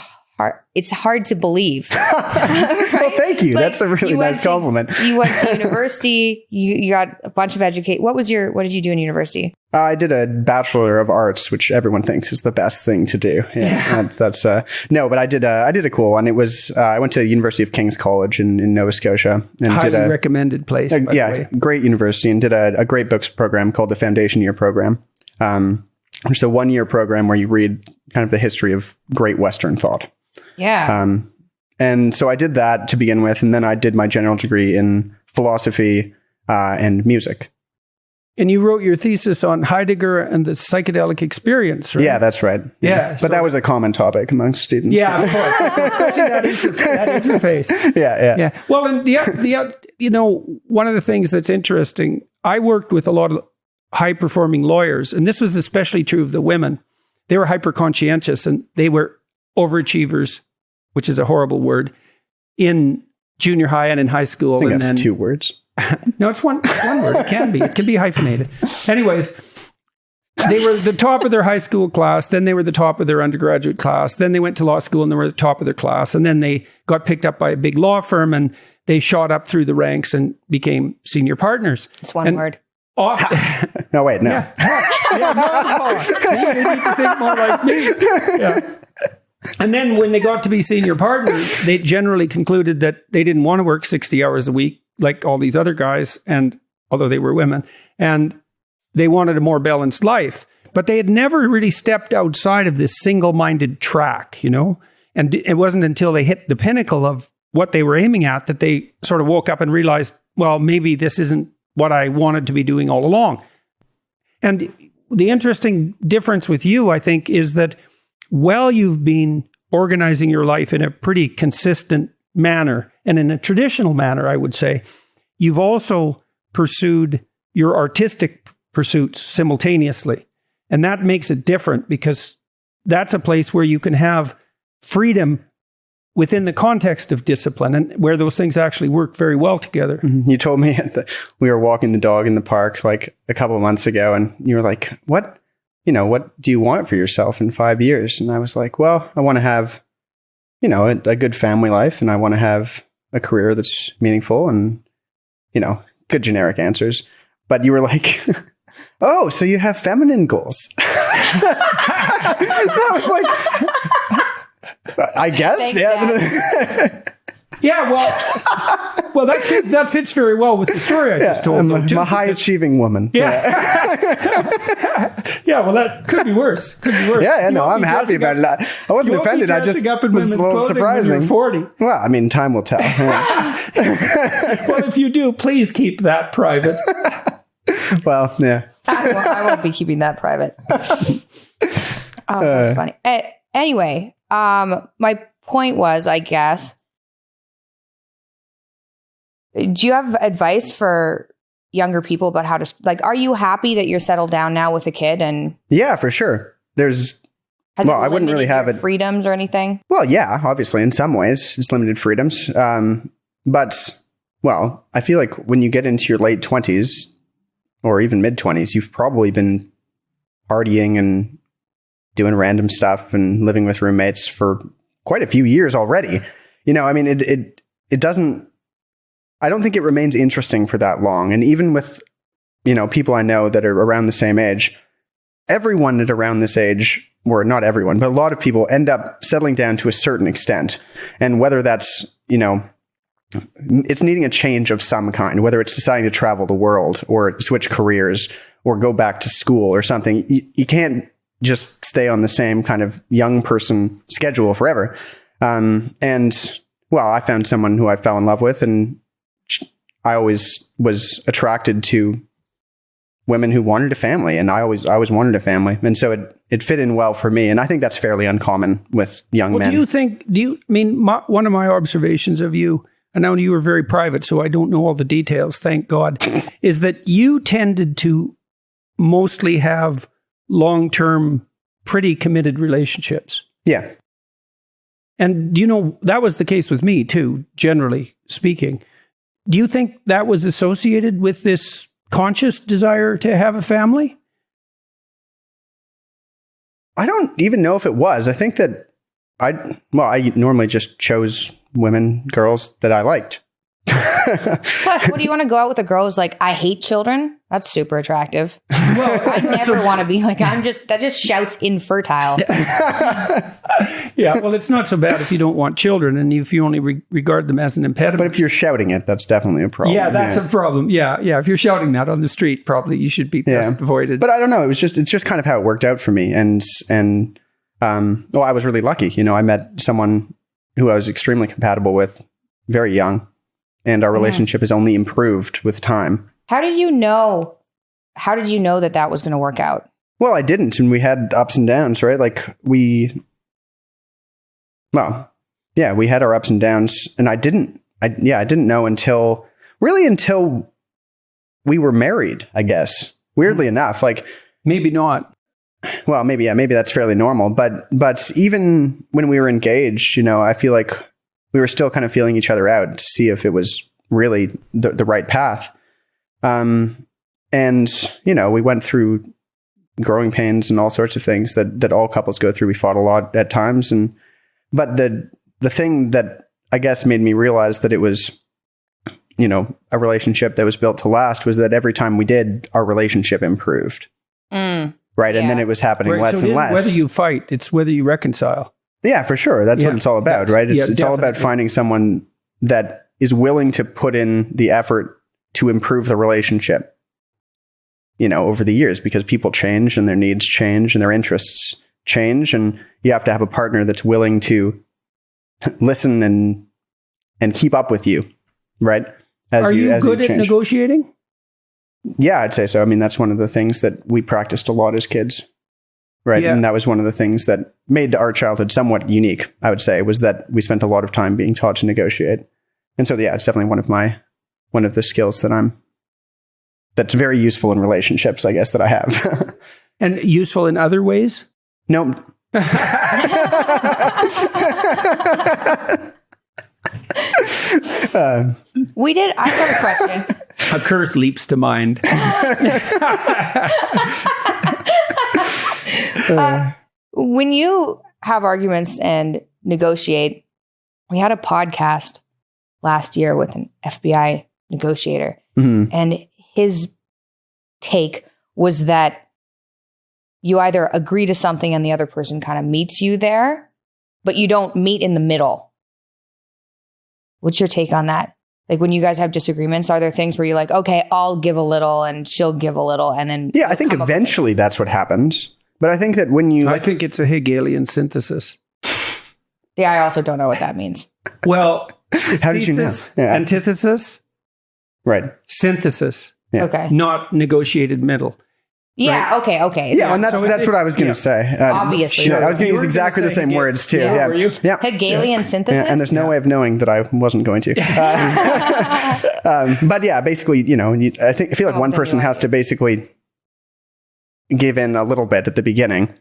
hard to believe. Right?
Well, thank you.
Like,
That's a really nice compliment.
You went to university, you got a bunch of education. What did you do in university?
I did a Bachelor of Arts, which everyone thinks is the best thing to do. Yeah. No, but I did a cool one. It was, I went to University of King's College in Nova Scotia. And
highly recommended place. By the way.
Great university, and did a great books program called the Foundation Year Program. It's a 1-year program where you read kind of the history of great Western thought.
Yeah.
And so I did that to begin with, and then I did my general degree in philosophy and music.
And you wrote your thesis on Heidegger and the psychedelic experience, right?
Yeah, that's right.
Yeah.
But that was a common topic amongst students.
Yeah, of course. Especially that interface.
Yeah.
Well, and one of the things that's interesting, I worked with a lot of high-performing lawyers, and this was especially true of the women. They were hyper-conscientious, and they were overachievers, which is a horrible word, in junior high and in high school.
I think that's 2 words.
No, it's one word. It can be hyphenated. Anyways, they were the top of their high school class. Then they were the top of their undergraduate class. Then they went to law school and they were the top of their class. And then they got picked up by a big law firm and they shot up through the ranks and became senior partners.
It's one word.
No, wait, no.
See, you need to think more like me. Yeah. And then when they got to be senior partners, they generally concluded that they didn't want to work 60 hours a week like all these other guys, and although they were women, and they wanted a more balanced life. But they had never really stepped outside of this single-minded track, And it wasn't until they hit the pinnacle of what they were aiming at that they sort of woke up and realized, well, maybe this isn't what I wanted to be doing all along. And the interesting difference with you, I think, is that while you've been organizing your life in a pretty consistent manner, and in a traditional manner, I would say, you've also pursued your artistic pursuits simultaneously. And that makes it different because that's a place where you can have freedom within the context of discipline and where those things actually work very well together.
Mm-hmm. You told me we were walking the dog in the park like a couple of months ago, and you were like, what do you want for yourself in 5 years? And I was like, well, I want to have, a good family life, and I want to have a career that's meaningful and, good generic answers. But you were like, oh, so you have feminine goals. I was like, I guess.
Thanks,
Yeah, well, that fits very well with the story I just told.
I'm a high-achieving woman.
Yeah. Yeah, well, that could be worse. Could be worse.
Yeah,
You
no,
won't
I'm
be
happy
dressing
about
up-
it. I wasn't
you won't be
offended. I just
dressing up in
was a
women's
little
clothing when you're
surprising.
40.
Well, I mean, time will tell.
Well, if you do, please keep that private.
Well, yeah.
I won't be keeping that private. Oh, that's funny. Anyway, my point was, I guess, do you have advice for younger people about how to, like, are you happy that you're settled down now with a kid? And
Yeah, for sure.
has
Well,
it
I wouldn't really
limited
have
your
it-
freedoms or anything?
Well, yeah, obviously, in some ways, it's limited freedoms. But, well, I feel like when you get into your late 20s or even mid 20s, you've probably been partying and doing random stuff and living with roommates for quite a few years already. You know, I mean, it doesn't, I don't think it remains interesting for that long. And even with, you know, people I know that are around the same age, everyone at around this age, or not everyone, but a lot of people end up settling down to a certain extent. And whether that's, you know, it's needing a change of some kind, whether it's deciding to travel the world or switch careers or go back to school or something. You can't just stay on the same kind of young person schedule forever. And well, I found someone who I fell in love with, and I always was attracted to women who wanted a family, and I always wanted a family. And so it fit in well for me. And I think that's fairly uncommon with young men.
One of my observations of you, and I know you were very private, so I don't know all the details, thank God, is that you tended to mostly have long-term, pretty committed relationships.
Yeah.
And do you know, that was the case with me too, generally speaking. Do you think that was associated with this conscious desire to have a family?
I don't even know if it was. I think that I normally just chose women, girls that I liked.
Plus, what do you want to go out with a girl who's like, I hate children? That's super attractive. Well, I never want to be like, that just shouts infertile.
Yeah, well, it's not so bad if you don't want children and if you only regard them as an impediment.
But if you're shouting it, that's definitely a problem.
Yeah, that's a problem. Yeah. If you're shouting that on the street, probably you should be best avoided.
But I don't know. It's just kind of how it worked out for me. And I was really lucky. You know, I met someone who I was extremely compatible with very young, and our relationship has only improved with time.
How did you know that was going to work out?
Well, I didn't, and we had ups and downs, right? Like we had our ups and downs, and I didn't know until we were married, I guess. Weirdly enough, like
maybe not.
Well, maybe that's fairly normal, but even when we were engaged, you know, I feel like we were still kind of feeling each other out to see if it was really the right path. And, you know, we went through growing pains and all sorts of things that all couples go through. We fought a lot at times. But the thing that I guess made me realize that it was, you know, a relationship that was built to last was that every time we did, our relationship improved. Right. Yeah. And then it was happening less and less.
Whether you fight, it's whether you reconcile.
Yeah, for sure. That's what it's all about, right? It's all about finding someone that is willing to put in the effort to improve the relationship, you know, over the years, because people change and their needs change and their interests change. And you have to have a partner that's willing to listen and keep up with you, right?
Are you good at negotiating?
Yeah, I'd say so. I mean, that's one of the things that we practiced a lot as kids. Right. Yeah. And that was one of the things that made our childhood somewhat unique, I would say, was that we spent a lot of time being taught to negotiate. And so, yeah, it's definitely one of the skills that's very useful in relationships, I guess, that I have.
And useful in other ways?
No.
I have a question.
A curse leaps to mind.
When you have arguments and negotiate, we had a podcast last year with an FBI negotiator, and his take was that you either agree to something and the other person kind of meets you there, but you don't meet in the middle. What's your take on that? Like when you guys have disagreements, are there things where you're like, okay, I'll give a little and she'll give a little, and then
I think eventually that's what happens. But I think that when you,
I think it's a Hegelian synthesis.
Yeah, I also don't know what that means.
Well,
how did you know? Yeah.
Antithesis,
Right.
Synthesis,
Yeah.
Okay.
not negotiated middle.
Yeah.
Right.
Okay.
Yeah, and that's what I was going to say.
Obviously.
I was going to use exactly the same words too. Yeah.
Were you?
Yeah.
Hegelian synthesis.
Yeah, and there's no way of knowing that I wasn't going to. But yeah, basically, I feel like one person has to basically give in a little bit at the beginning.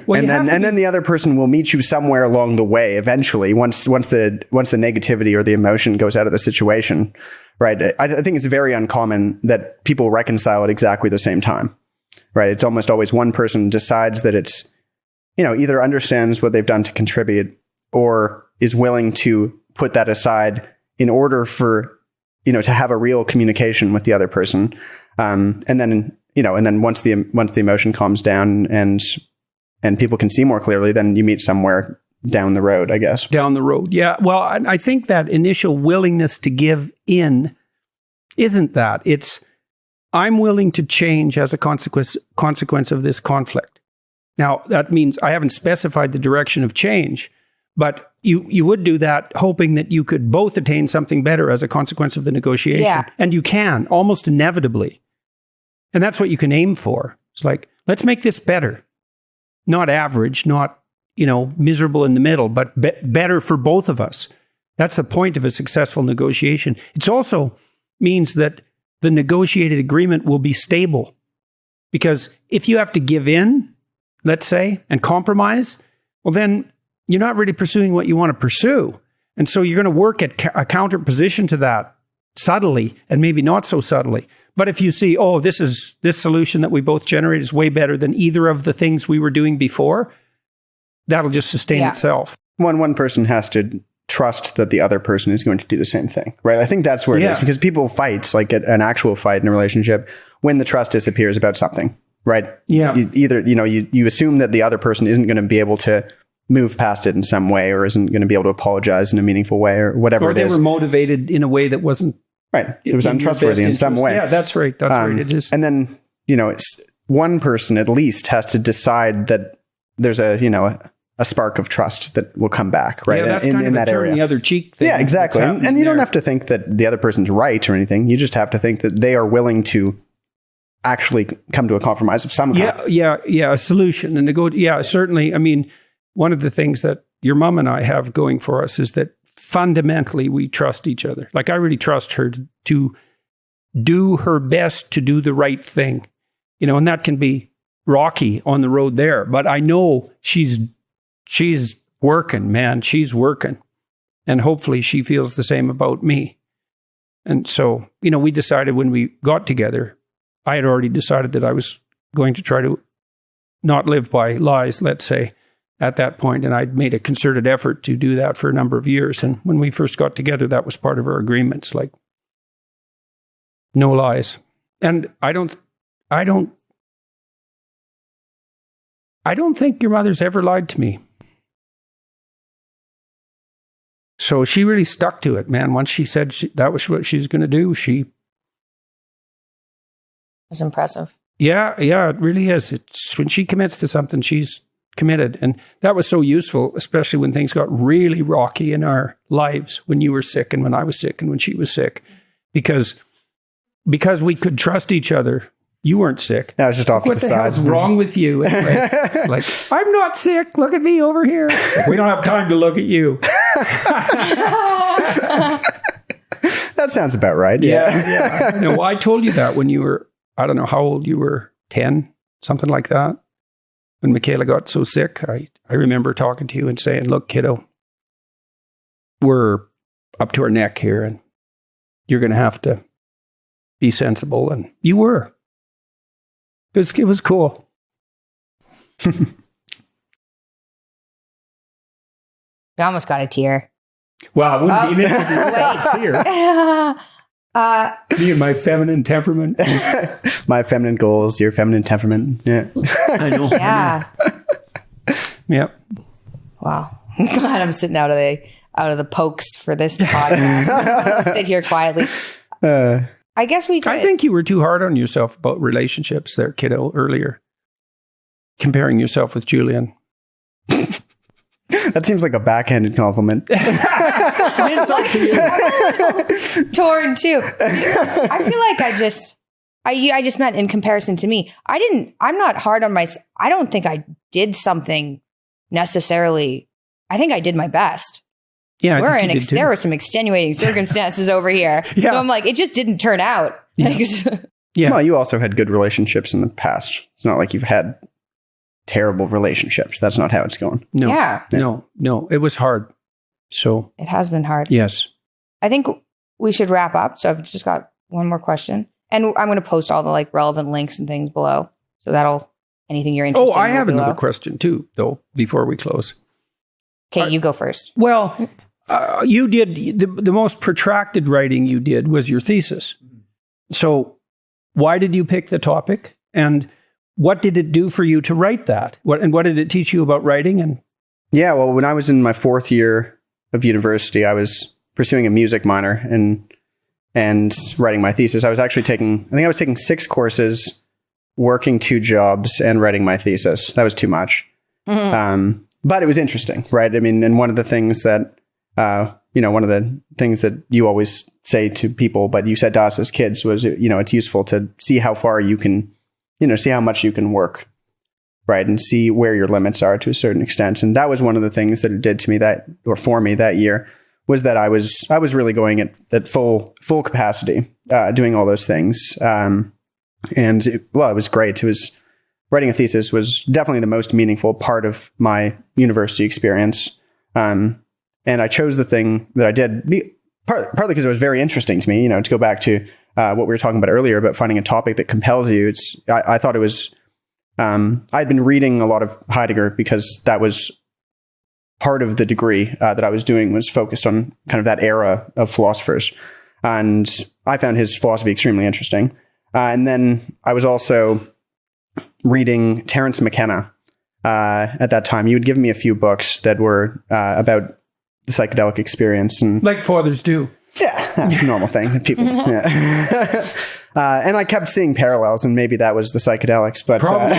Well,
and then the other person will meet you somewhere along the way eventually once the negativity or the emotion goes out of the situation, right? I think it's very uncommon that people reconcile at exactly the same time, right? It's almost always one person decides that it's, either understands what they've done to contribute or is willing to put that aside in order for, to have a real communication with the other person. And then once the emotion calms down and people can see more clearly, then you meet somewhere down the road, I guess.
Down the road. Yeah. Well, I think that initial willingness to give in isn't that. It's, I'm willing to change as a consequence of this conflict. Now, that means I haven't specified the direction of change, but you would do that hoping that you could both attain something better as a consequence of the negotiation.
Yeah.
And you can, almost inevitably. And that's what you can aim for. It's like, let's make this better. Not average, not, miserable in the middle, but better for both of us. That's the point of a successful negotiation. It also means that the negotiated agreement will be stable. Because if you have to give in, let's say, and compromise, well, then you're not really pursuing what you want to pursue. And so you're going to work at a counter position to that subtly and maybe not so subtly. But if you see, this solution that we both generate is way better than either of the things we were doing before, that'll just sustain itself.
One person has to trust that the other person is going to do the same thing, right? I think that's where it is, because people fight, like an actual fight in a relationship, when the trust disappears about something, right?
Yeah.
You assume that the other person isn't going to be able to move past it in some way, or isn't going to be able to apologize in a meaningful way, or whatever it is.
Or they were motivated in a way that wasn't.
Right. It was untrustworthy in some way.
Yeah, that's right. That's right. It is.
And then, it's one person at least has to decide that there's a spark of trust that will come back, right?
Yeah, that's
in
kind of
that
a turn
area.
the other cheek thing.
Yeah, exactly. And you don't have to think that the other person's right or anything. You just have to think that they are willing to actually come to a compromise of some kind.
Yeah. A solution. And certainly. I mean, one of the things that your mom and I have going for us is that fundamentally we trust each other. Like, I really trust her to do her best to do the right thing, and that can be rocky on the road there, but I know she's working, man. She's working, and hopefully she feels the same about me. And so, we decided when we got together, I had already decided that I was going to try to not live by lies, let's say, at that point, and I'd made a concerted effort to do that for a number of years. And when we first got together, that was part of our agreements, like no lies. And I don't think your mother's ever lied to me. So she really stuck to it, man. Once she said that was what she was going to do,
That's impressive.
Yeah, it really is. It's when she commits to something, she's committed. And that was so useful, especially when things got really rocky in our lives, when you were sick and when I was sick and when she was sick, because we could trust each other. You weren't sick.
I was just off to the side.
What the hell's wrong with you? It's like, I'm not sick. Look at me over here. It's like, we don't have time to look at you.
That sounds about right.
Yeah. No, I told you that when you were, I don't know how old you were, 10, something like that. When Mikhaila got so sick, I remember talking to you and saying, look, kiddo, we're up to our neck here and you're going to have to be sensible. And you were. It was cool.
I almost got a tear.
Wow, it wouldn't be a tear. Me and my feminine temperament.
My feminine goals, your feminine temperament. Yeah.
I know.
Yeah.
Yep.
Wow. I'm glad I'm sitting out of out of the pokes for this podcast. I'll sit here quietly. I guess we could.
I think you were too hard on yourself about relationships there, kiddo, earlier. Comparing yourself with Julian.
That seems like a backhanded compliment.
It's an insult to you.
Torn too. I feel like I just meant in comparison to me. I'm not hard on myself. I don't think I did something necessarily. I think I did my best.
Yeah,
there were some extenuating circumstances over here.
Yeah.
So I'm like, it just didn't turn out.
Yeah. Yeah.
Well, you also had good relationships in the past. It's not like you've had terrible relationships. That's not how it's going.
No.
Yeah.
No. It was hard. So
it has been hard.
yes.
I think we should wrap up. So I've just got one more question. And I'm going to post all the like relevant links and things below. So anything you're interested in.
Oh, I have
below.
another question too, though, before we close.
Okay, you go first.
Well, you did the most protracted writing you did was your thesis. So why did you pick the topic? And what did it do for you to write that? What did it teach you about writing? And
Yeah, well, when I was in my 4th year of university, I was pursuing a music minor and writing my thesis. I was taking 6 courses, working 2 jobs, and writing my thesis. That was too much.
Mm-hmm.
But it was interesting, right? I mean, and one of the things that you always say to people, but you said to us as kids was, it's useful to see how far you can, see how much you can work, right? And see where your limits are to a certain extent. And that was one of the things that it did to me for me that year, was that I was really going at full capacity, doing all those things. It was great. Writing a thesis was definitely the most meaningful part of my university experience. And I chose the thing that I did partly because it was very interesting to me, to go back to what we were talking about earlier about finding a topic that compels you. I thought it was, I'd been reading a lot of Heidegger because that was part of the degree that I was doing was focused on kind of that era of philosophers. And I found his philosophy extremely interesting. And then I was also reading Terence McKenna at that time. You had given me a few books that were about the psychedelic experience, and
like fathers do.
Yeah, that's a normal thing that people. Yeah. And I kept seeing parallels, and maybe that was the psychedelics, but
Probably.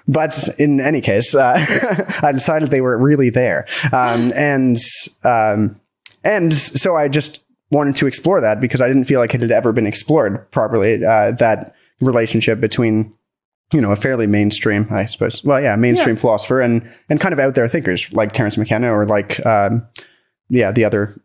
But in any case, I decided they were really there, and so I just wanted to explore that because I didn't feel like it had ever been explored properly. That relationship between, a fairly mainstream, I suppose. Well, yeah, mainstream philosopher and kind of out there thinkers like Terence McKenna or like, the other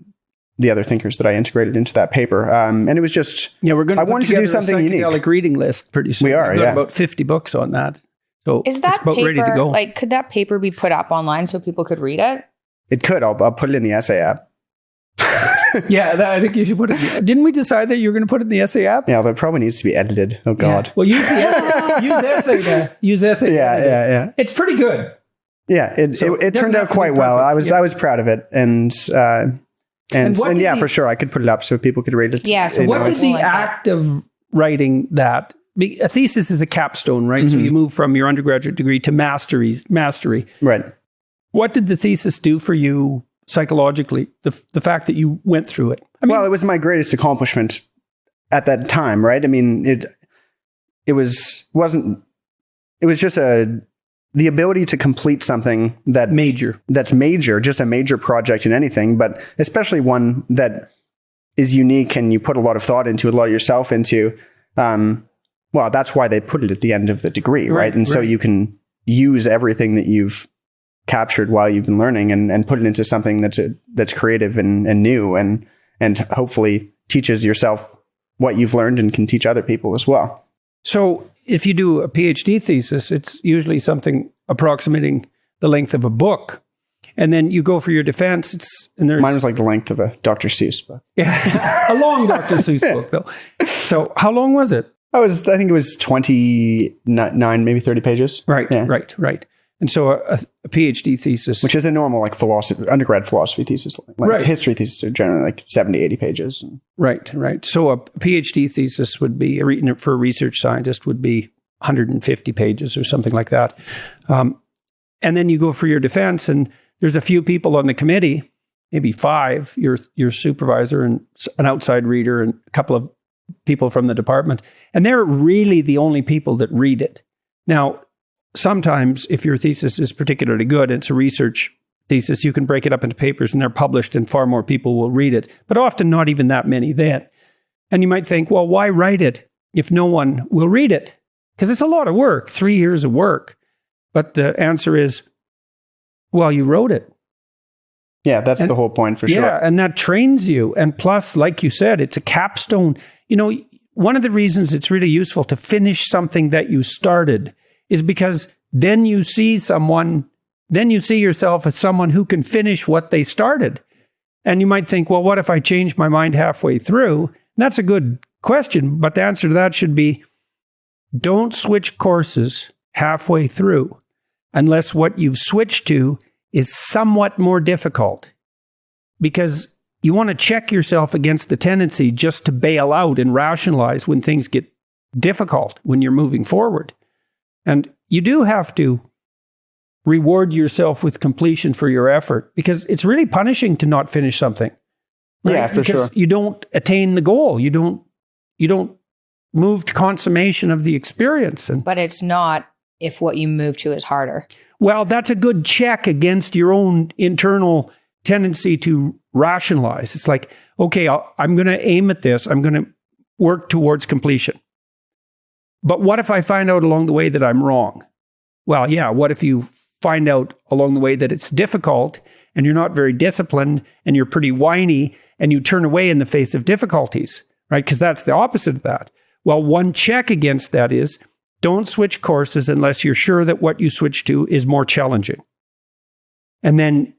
thinkers that I integrated into that paper. And it was just,
we're going to.
I wanted to do something unique.
Psychedelic reading list pretty soon.
We are.
We've got about 50 books on that. So
Is that
it's about
paper
ready to go.
like? Could that paper be put up online so people could read it?
It could. I'll put it in the essay app.
Yeah, I think you should put it. Didn't we decide that you were going to put it in the essay app?
Yeah, that probably needs to be edited. Oh God.
Yeah. Well, use the essay. Use essay.
Yeah.
It's pretty good.
Yeah, it turned out quite well. I was proud of it, and for sure, I could put it up so people could read it.
Yeah. So
What did the act of writing that? A thesis is a capstone, right? So you move from your undergraduate degree to mastery.
Right.
What did the thesis do for you psychologically? The fact that you went through it. I mean,
Well, it was my greatest accomplishment at that time, right? I mean, it was just the ability to complete something that's major, just a major project in anything, but especially one that is unique and you put a lot of thought into, a lot of yourself into. Well, that's why they put it at the end of the degree, right? And so you can use everything that you've captured while you've been learning and put it into something that's creative and new and hopefully teaches yourself what you've learned and can teach other people as well.
So if you do a PhD thesis, it's usually something approximating the length of a book. And then you go for your defense.
Mine was like the length of a Dr. Seuss book.
Yeah, a long Dr. Seuss book, though. So how long was it?
I think it was 29, maybe 30 pages.
Right,
Yeah.
right. And so a PhD thesis.
Which is a normal undergrad philosophy thesis. History thesis are generally like 70, 80 pages.
Right. So a PhD thesis would be, for a research scientist, would be 150 pages or something like that. And then you go for your defense, and there's a few people on the committee, maybe 5, your supervisor and an outside reader and a couple of people from the department. And they're really the only people that read it. Now, sometimes if your thesis is particularly good, it's a research thesis, you can break it up into papers and they're published and far more people will read it, but often not even that many then. And you might think, well, why write it if no one will read it? Because it's a lot of work, 3 years of work. But the answer is, well, you wrote it.
Yeah, that's the whole point for sure.
Yeah, and that trains you. And plus, like you said, it's a capstone. You know, one of the reasons it's really useful to finish something that you started is because then you see yourself as someone who can finish what they started. And you might think, well, what if I change my mind halfway through? And that's a good question, but the answer to that should be, don't switch courses halfway through unless what you've switched to is somewhat more difficult, because you want to check yourself against the tendency just to bail out and rationalize when things get difficult when you're moving forward. And you do have to reward yourself with completion for your effort, because it's really punishing to not finish something. Right?
Yeah, for
because
sure.
you don't attain the goal. You don't move to consummation of the experience.
But it's not if what you move to is harder.
Well, that's a good check against your own internal tendency to rationalize. It's like, okay, I'm going to aim at this. I'm going to work towards completion. But what if I find out along the way that I'm wrong? Well, yeah, what if you find out along the way that it's difficult and you're not very disciplined and you're pretty whiny and you turn away in the face of difficulties, right? Because that's the opposite of that. Well, one check against that is, don't switch courses unless you're sure that what you switch to is more challenging. And then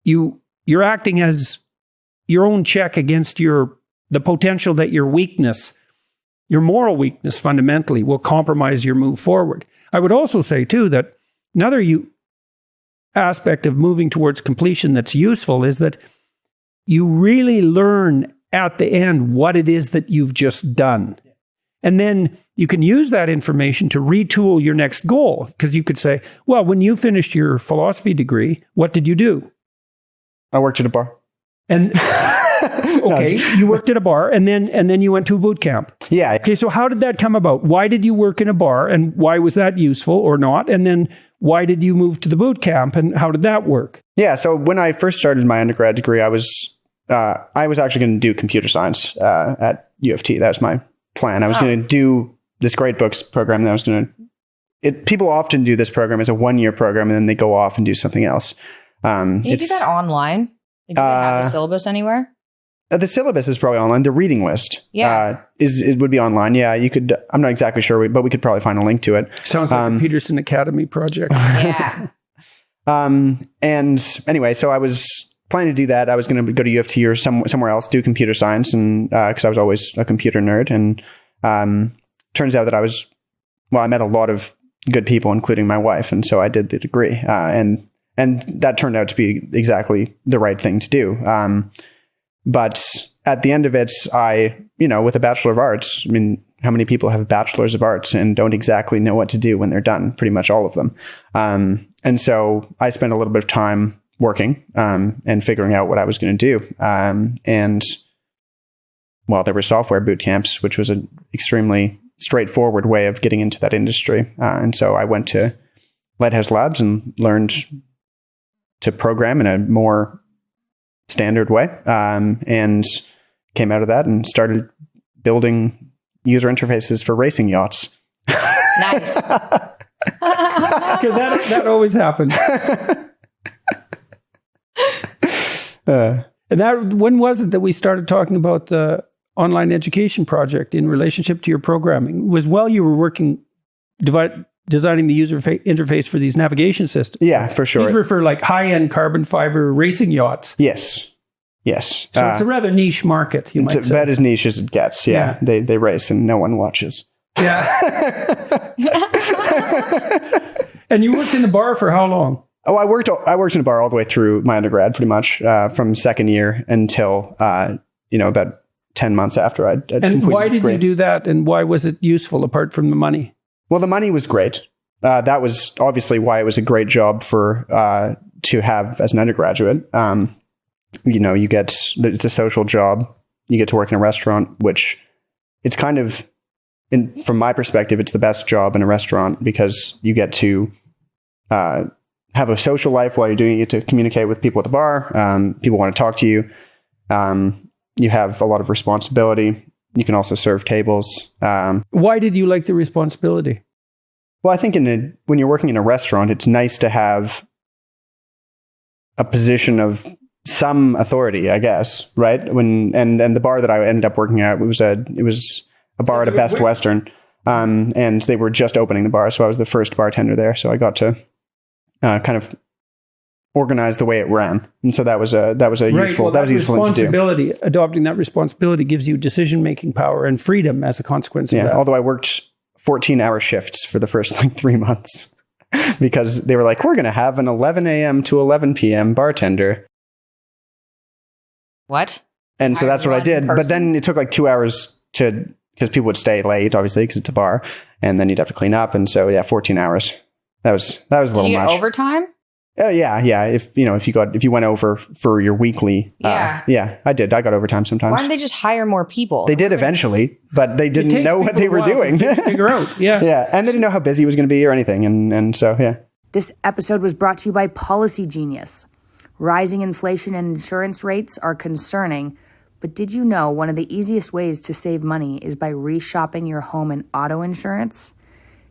you're acting as your own check against the potential that your weakness, your moral weakness fundamentally, will compromise your move forward. I would also say too that another aspect of moving towards completion that's useful is that you really learn at the end what it is that you've just done. And then you can use that information to retool your next goal, because you could say, well, when you finished your philosophy degree, what did you do?
I worked at a bar.
And okay, you worked at a bar, and then you went to a boot camp.
Yeah.
Okay, so how did that come about? Why did you work in a bar, and why was that useful or not? And then why did you move to the boot camp, and how did that work?
Yeah. So when I first started my undergrad degree, I was actually going to do computer science at UofT. That was my plan. I was going to do this great books program. That I was going to. People often do this program as a 1-year program, and then they go off and do something else.
Can you do that online? Do they have the syllabus anywhere?
The syllabus is probably online. The reading list, it would be online. Yeah, you could. I'm not exactly sure, but we could probably find a link to it.
Sounds like a Peterson Academy project.
Yeah.
And anyway, so I was planning to do that. I was going to go to UofT or somewhere else, do computer science, and because I was always a computer nerd. And turns out that I met a lot of good people, including my wife, and so I did the degree. And that turned out to be exactly the right thing to do. But at the end of it, with a Bachelor of Arts, I mean, how many people have bachelors of arts and don't exactly know what to do when they're done? Pretty much all of them. And so I spent a little bit of time working and figuring out what I was going to do. And there were software boot camps, which was an extremely straightforward way of getting into that industry. And so I went to Lighthouse Labs and learned to program in a more standard way, and came out of that and started building user interfaces for racing yachts.
Nice.
Because that always happens. And when was it that we started talking about the online education project in relationship to your programming? It was while you were working, designing the user interface for these navigation systems.
Yeah, for sure.
These were for like high-end carbon fiber racing yachts.
Yes.
So it's a rather niche market, you might say.
It's about as niche as it gets. Yeah. They race and no one watches.
Yeah. And you worked in the bar for how long?
Oh, I worked in a bar all the way through my undergrad, pretty much, from second year until about 10 months after I'd completed
And why
the
did
degree.
you do that, and why was it useful apart from the money?
Well, the money was great. That was obviously why it was a great job to have as an undergraduate. You get, it's a social job. You get to work in a restaurant, which it's kind of, from my perspective, it's the best job in a restaurant because you get to have a social life while you're doing it. You get to communicate with people at the bar. People want to talk to you. You have a lot of responsibility. You can also serve tables.
Why did you like the responsibility?
Well, I think when you're working in a restaurant, it's nice to have a position of some authority, I guess, right? And the bar that I ended up working at, it was a bar at a Best Western, and they were just opening the bar, so I was the first bartender there. So I got to kind of organize the way it ran, and so that was a useful thing to do.
Adopting that responsibility gives you decision-making power and freedom as a consequence of that.
Although I worked 14-hour shifts for the first 3 months because they were like, we're going to have an 11 a.m. to 11 p.m. bartender.
What?
And so that's what I did. But then it took 2 hours because people would stay late, obviously, because it's a bar, and then you'd have to clean up. And so 14 hours. That was a little much.
Did you get overtime?
Oh yeah. If you went over for your weekly, I did. I got overtime sometimes.
Why didn't they just hire more people?
They did eventually, but they didn't know what they were doing.
Figure out,
yeah, and they didn't know how busy it was going to be or anything, and so yeah.
This episode was brought to you by Policy Genius. Rising inflation and insurance rates are concerning, but did you know one of the easiest ways to save money is by reshopping your home and auto insurance?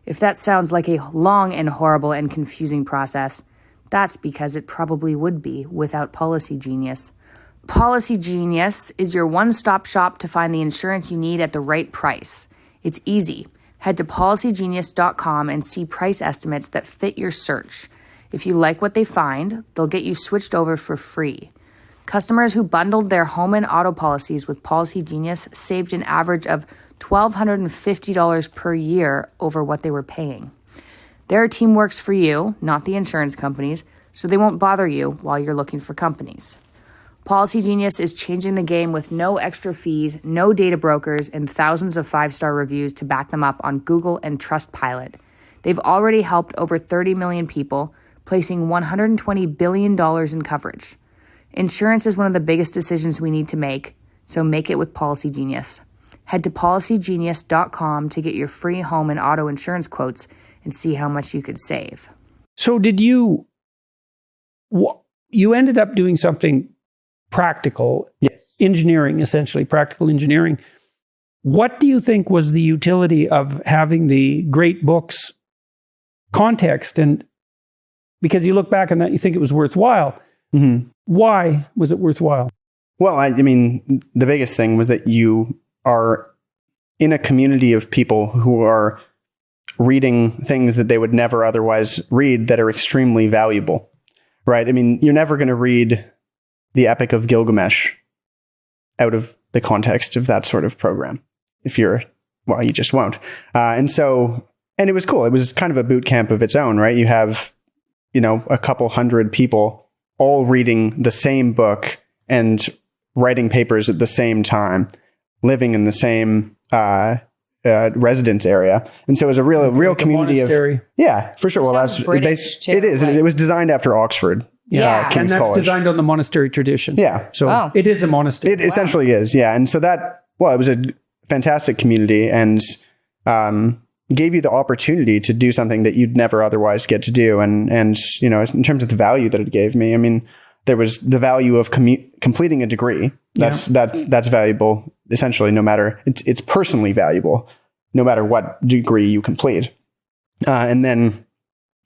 If that sounds like a long and horrible and confusing process, that's because it probably would be without Policy Genius. Policy Genius is your one-stop shop to find the insurance you need at the right price. It's easy. Head to policygenius.com and see price estimates that fit your search. If you like what they find, they'll get you switched over for free. Customers who bundled their home and auto policies with Policy Genius saved an average of $1,250 per year over what they were paying. Their team works for you, not the insurance companies, so they won't bother you while you're looking for companies. Policy Genius is changing the game with no extra fees, no data brokers, and thousands of 5-star reviews to back them up on Google and Trustpilot. They've already helped over 30 million people, placing $120 billion in coverage. Insurance is one of the biggest decisions we need to make, so make it with Policy Genius. Head to policygenius.com to get your free home and auto insurance quotes and see how much you could save.
So did you ended up doing something practical,
yes,
engineering, essentially practical engineering. What do you think was the utility of having the great books context? And because you look back on that, you think it was worthwhile.
Mm-hmm.
Why was it worthwhile?
Well, I mean, the biggest thing was that you are in a community of people who are reading things that they would never otherwise read that are extremely valuable, right? I mean, you're never going to read the Epic of Gilgamesh out of the context of that sort of program. You just won't. And it was cool. It was kind of a boot camp of its own, right? You have, a couple hundred people all reading the same book and writing papers at the same time, living in the same residence area. And so it was a real community
monastery.
For sure. Well, that's
British too,
it is.
right?
It was designed after Oxford.
Yeah.
And
King's
that's
College.
designed on the monastery tradition.
Yeah.
So It is a monastery.
It essentially is. Yeah. And so it was a fantastic community and gave you the opportunity to do something that you'd never otherwise get to do. And in terms of the value that it gave me, I mean, there was the value of completing a degree. That's valuable. Essentially, no matter it's personally valuable, no matter what degree you complete. And then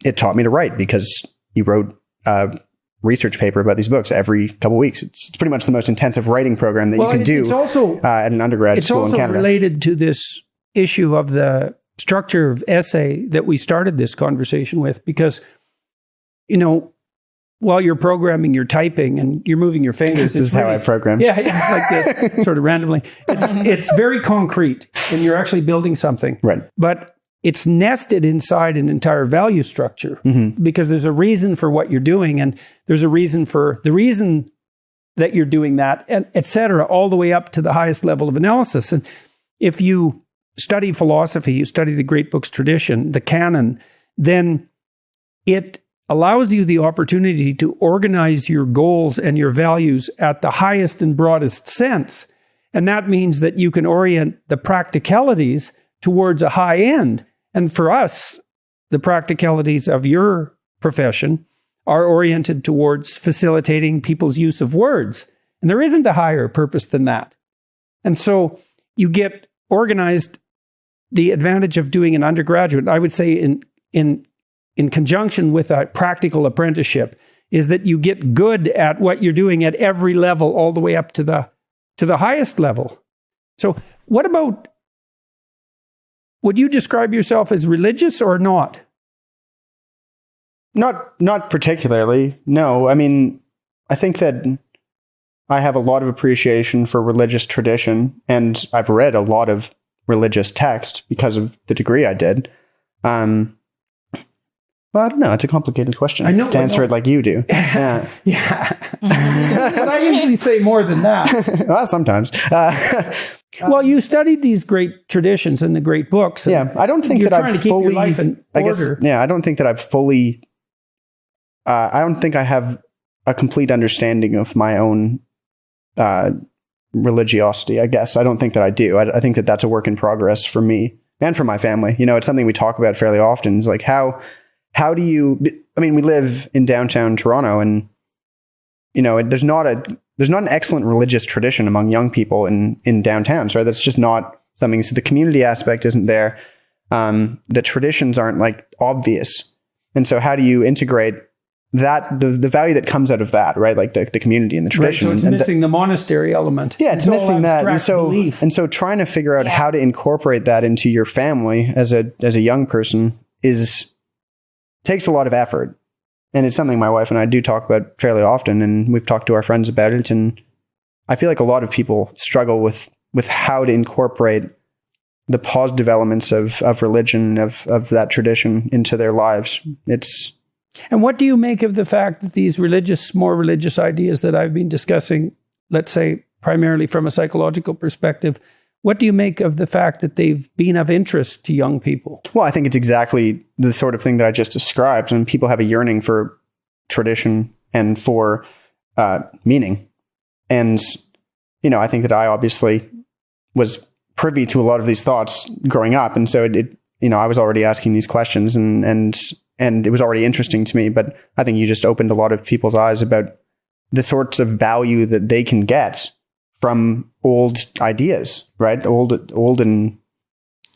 it taught me to write because you wrote a research paper about these books every couple of weeks. It's pretty much the most intensive writing program that you can do at an undergrad school in Canada.
It's also related to this issue of the structure of essay that we started this conversation with, because, while you're programming, you're typing and you're moving your fingers.
This is how I program.
Yeah, like this, sort of randomly. It's very concrete and you're actually building something.
Right.
But it's nested inside an entire value structure because there's a reason for what you're doing and there's a reason for the reason that you're doing that, and et cetera, all the way up to the highest level of analysis. And if you study philosophy, you study the great books tradition, the canon, then it allows you the opportunity to organize your goals and your values at the highest and broadest sense. And that means that you can orient the practicalities towards a high end. And for us, the practicalities of your profession are oriented towards facilitating people's use of words. And there isn't a higher purpose than that. And so you get organized. The advantage of doing an undergraduate, I would say in conjunction with a practical apprenticeship, is that you get good at what you're doing at every level, all the way up to the highest level. So what about, would you describe yourself as religious or not?
Not particularly. No. I mean, I think that I have a lot of appreciation for religious tradition, and I've read a lot of religious text because of the degrey I did. Well, I don't know. It's a complicated question.
I know,
to answer it like you do. Yeah.
But I usually say more than that.
Well, sometimes.
Well, you studied these great traditions and the great books.
Yeah, I don't think that I've fully.
Your life in order.
I don't think that I've fully. I don't think I have a complete understanding of my own religiosity. I guess I don't think that I do. I think that that's a work in progress for me and for my family. You know, it's something we talk about fairly often. It's like how do you? I mean, we live in downtown Toronto, and you know, there's not an excellent religious tradition among young people in downtowns, right? That's just not something. So the community aspect isn't there. The traditions aren't like obvious, and so how do you integrate that the value that comes out of that, right? Like the community and the tradition.
Right, so it's missing the monastery element.
Yeah, it's missing that. And so trying to figure out how to incorporate that into your family as a young person takes a lot of effort. And it's something my wife and I do talk about fairly often, and we've talked to our friends about it. And I feel like a lot of people struggle with how to incorporate the positive elements of religion, of that tradition into their lives.
And what do you make of the fact that these more religious ideas that I've been discussing, let's say primarily from a psychological perspective, what do you make of the fact that they've been of interest to young people? Well,
I think it's exactly the sort of thing that I just described. And people have a yearning for tradition and for meaning. And, you know, I think that I obviously was privy to a lot of these thoughts growing up. And so I was already asking these questions and it was already interesting to me, but I think you just opened a lot of people's eyes about the sorts of value that they can get from old ideas, right? Old and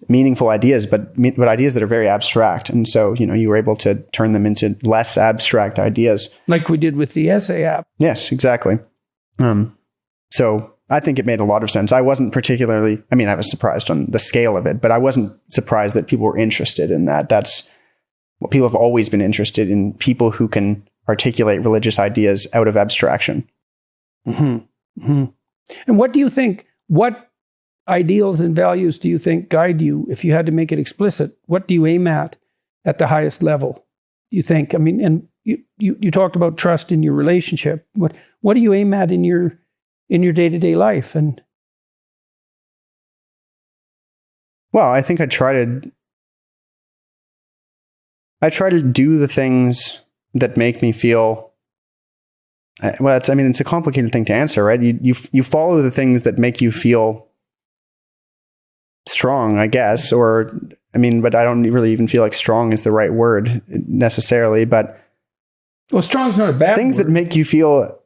meaningful ideas, but ideas that are very abstract. And so, you know, you were able to turn them into less abstract ideas.
Like we did with the essay app.
Yes, exactly. So I think it made a lot of sense. I wasn't particularly, I mean, I was surprised on the scale of it, but I wasn't surprised that people were interested in that. That's what people have always been interested in, people who can articulate religious ideas out of abstraction.
Mm-hmm. Mm-hmm. And what do you think, what ideals and values do you think guide you? If you had to make it explicit, what do you aim at the highest level? You think, I mean, and you talked about trust in your relationship. What do you aim at in your day-to-day life? And
well, I think I try to do the things that make me feel. Well, it's a complicated thing to answer, right? You follow the things that make you feel strong, I guess, but I don't really even feel like strong is the right word necessarily. But
well, strong's not a bad
things
word.
That make you feel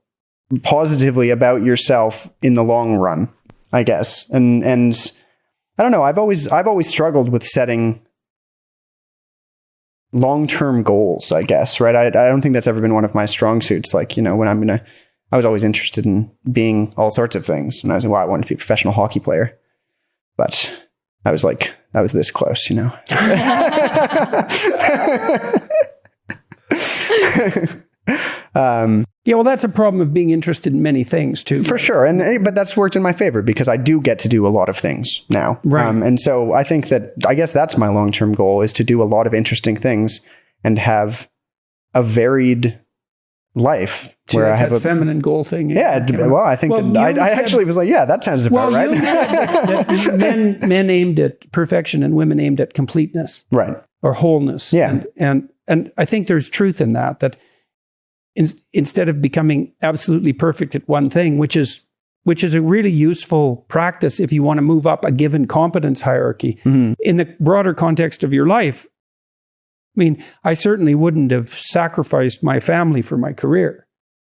positively about yourself in the long run, I guess. And I don't know. I've always struggled with setting long-term goals, I guess, right? I don't think that's ever been one of my strong suits. Like, you know, I was always interested in being all sorts of things. And I was like, well, I wanted to be a professional hockey player. But I was this close, you know?
Yeah, well, that's a problem of being interested in many things too.
For sure. But that's worked in my favor because I do get to do a lot of things now.
Right.
And so I think I guess that's my long-term goal, is to do a lot of interesting things and have a varied life
So
where I
that's
have
that
a
feminine goal thing.
yeah. Well, I think that I actually was like, yeah, that sounds about right.
You said that men aimed at perfection and women aimed at completeness,
Right.
or wholeness.
Yeah.
And I think there's truth in that instead of becoming absolutely perfect at one thing, which is a really useful practice if you want to move up a given competence hierarchy.
Mm-hmm.
In the broader context of your life, I mean, I certainly wouldn't have sacrificed my family for my career.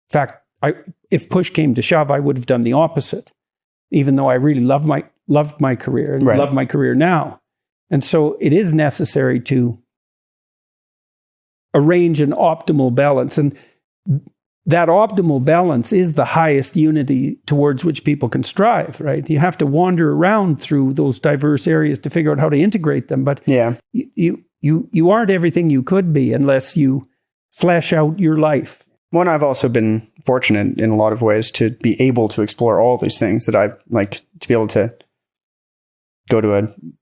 In fact, if push came to shove, I would have done the opposite, even though I really loved my career and
Right.
love my career now. And so it is necessary to arrange an optimal balance. And that optimal balance is the highest unity towards which people can strive, right? You have to wander around through those diverse areas to figure out how to integrate them. But
Yeah.
you aren't everything you could be unless you flesh out your life.
One, I've also been fortunate in a lot of ways to be able to explore all these things that I like, to be able to go to an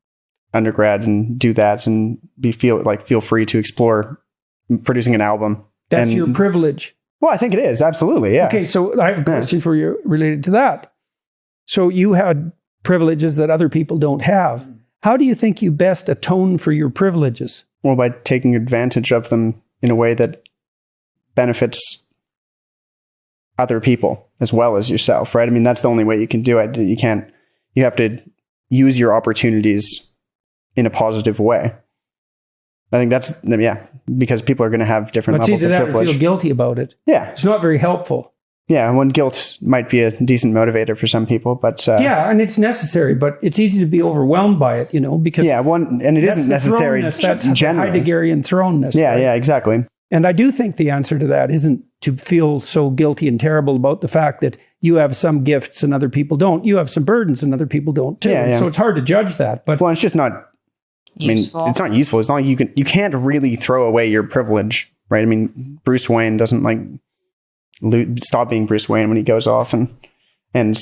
undergrad and do that and feel free to explore producing an album.
That's your privilege.
Well, I think it is. Absolutely. Yeah.
Okay, so I have a question for you related to that. So you had privileges that other people don't have. How do you think you best atone for your privileges?
Well, by taking advantage of them in a way that benefits other people as well as yourself, right? I mean, that's the only way you can do it. You have to use your opportunities in a positive way. I think that's, because people are going to have different
But
levels
either
of
that or
privilege.
feel guilty about it.
Yeah.
It's not very helpful.
Yeah. When guilt might be a decent motivator for some people, but
yeah, and it's necessary, but it's easy to be overwhelmed by it, because
and it isn't necessary
that's the
generally.
Heideggerian thrownness.
Yeah,
right?
yeah, exactly.
And I do think the answer to that isn't to feel so guilty and terrible about the fact that you have some gifts and other people don't. You have some burdens and other people don't too.
Yeah, yeah.
So it's hard to judge that. But
Well, it's just not
Useful.
I mean, it's not useful. It's not you can't really throw away your privilege, right? I mean, Bruce Wayne doesn't stop being Bruce Wayne when he goes off and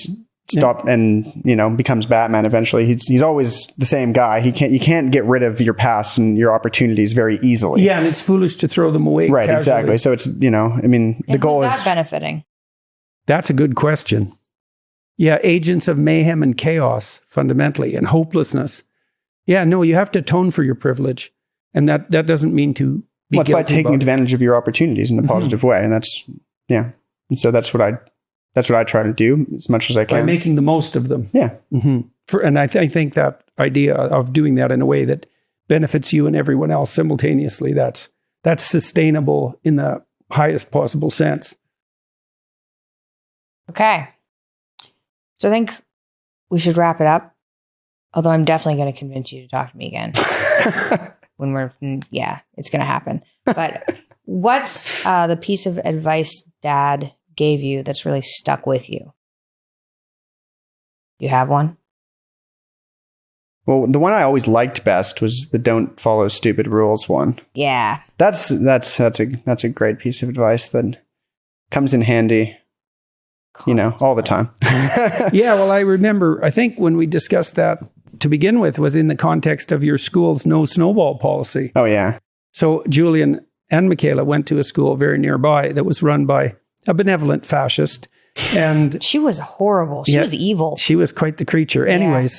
stop and becomes Batman eventually. He's always the same guy. You can't get rid of your past and your opportunities very easily.
yeah, and it's foolish to throw them away.
Right,
casually.
exactly. So it's the goal
who's
is
that benefiting?
That's a good question. Yeah, agents of mayhem and chaos, fundamentally, and hopelessness. Yeah, no, you have to atone for your privilege. And that doesn't mean to be
it's by
guilty
taking
about it.
advantage of your opportunities in a positive way. And that's and so that's what I try to do as much as I
By
can.
making the most of them.
Yeah.
Mm-hmm. And I think that idea of doing that in a way that benefits you and everyone else simultaneously, that's sustainable in the highest possible sense.
Okay. So I think we should wrap it up. Although I'm definitely going to convince you to talk to me again it's going to happen. But what's the piece of advice Dad gave you that's really stuck with you? You have one?
Well, the one I always liked best was the "don't follow stupid rules" one.
Yeah.
That's a great piece of advice that comes in handy, all the time.
Yeah, well, I remember, I think when we discussed that to begin with was in the context of your school's no snowball policy.
Oh, yeah.
So Julian and Mikhaila went to a school very nearby that was run by a benevolent fascist. And
She was horrible. She was evil.
she was quite the creature. Anyways,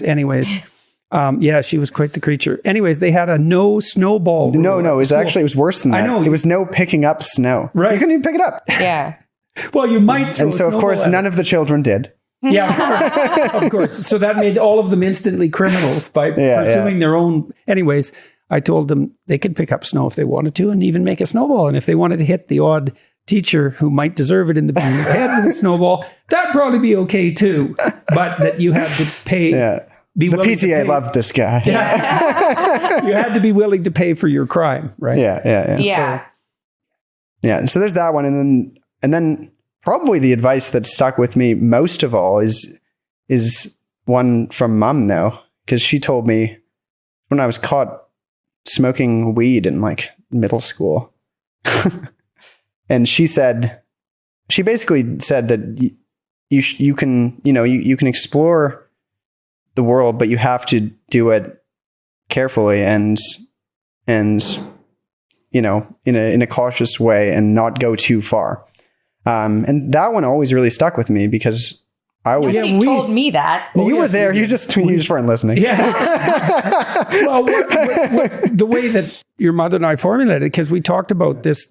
she was quite the creature. Anyways, they had a no snowball rule
No,
at
it
the
was
school.
actually, it was worse than that.
I know.
It was no picking up snow.
Right.
You couldn't even pick it up.
Yeah.
Well, you might throw
And so,
a
of course,
snowball at
none
it.
of the children did.
Yeah, of course. So that made all of them instantly criminals by pursuing their own. Anyways, I told them they could pick up snow if they wanted to and even make a snowball. And if they wanted to hit the odd teacher who might deserve it in the head with a snowball, that'd probably be okay too. But that you had to pay.
Yeah.
Be
The
willing to
PTA
pay.
loved this guy.
You had to be willing to pay for your crime, right?
Yeah.
Yeah.
Yeah. So there's that one. And then probably the advice that stuck with me most of all is one from Mom, though, because she told me when I was caught smoking weed in middle school. And she basically said that you can explore the world, but you have to do it carefully and in a cautious way and not go too far. And that one always really stuck with me because I always...
Nobody told me that.
You were there. You just weren't listening.
Yeah. Well, the way that your mother and I formulated, because we talked about this,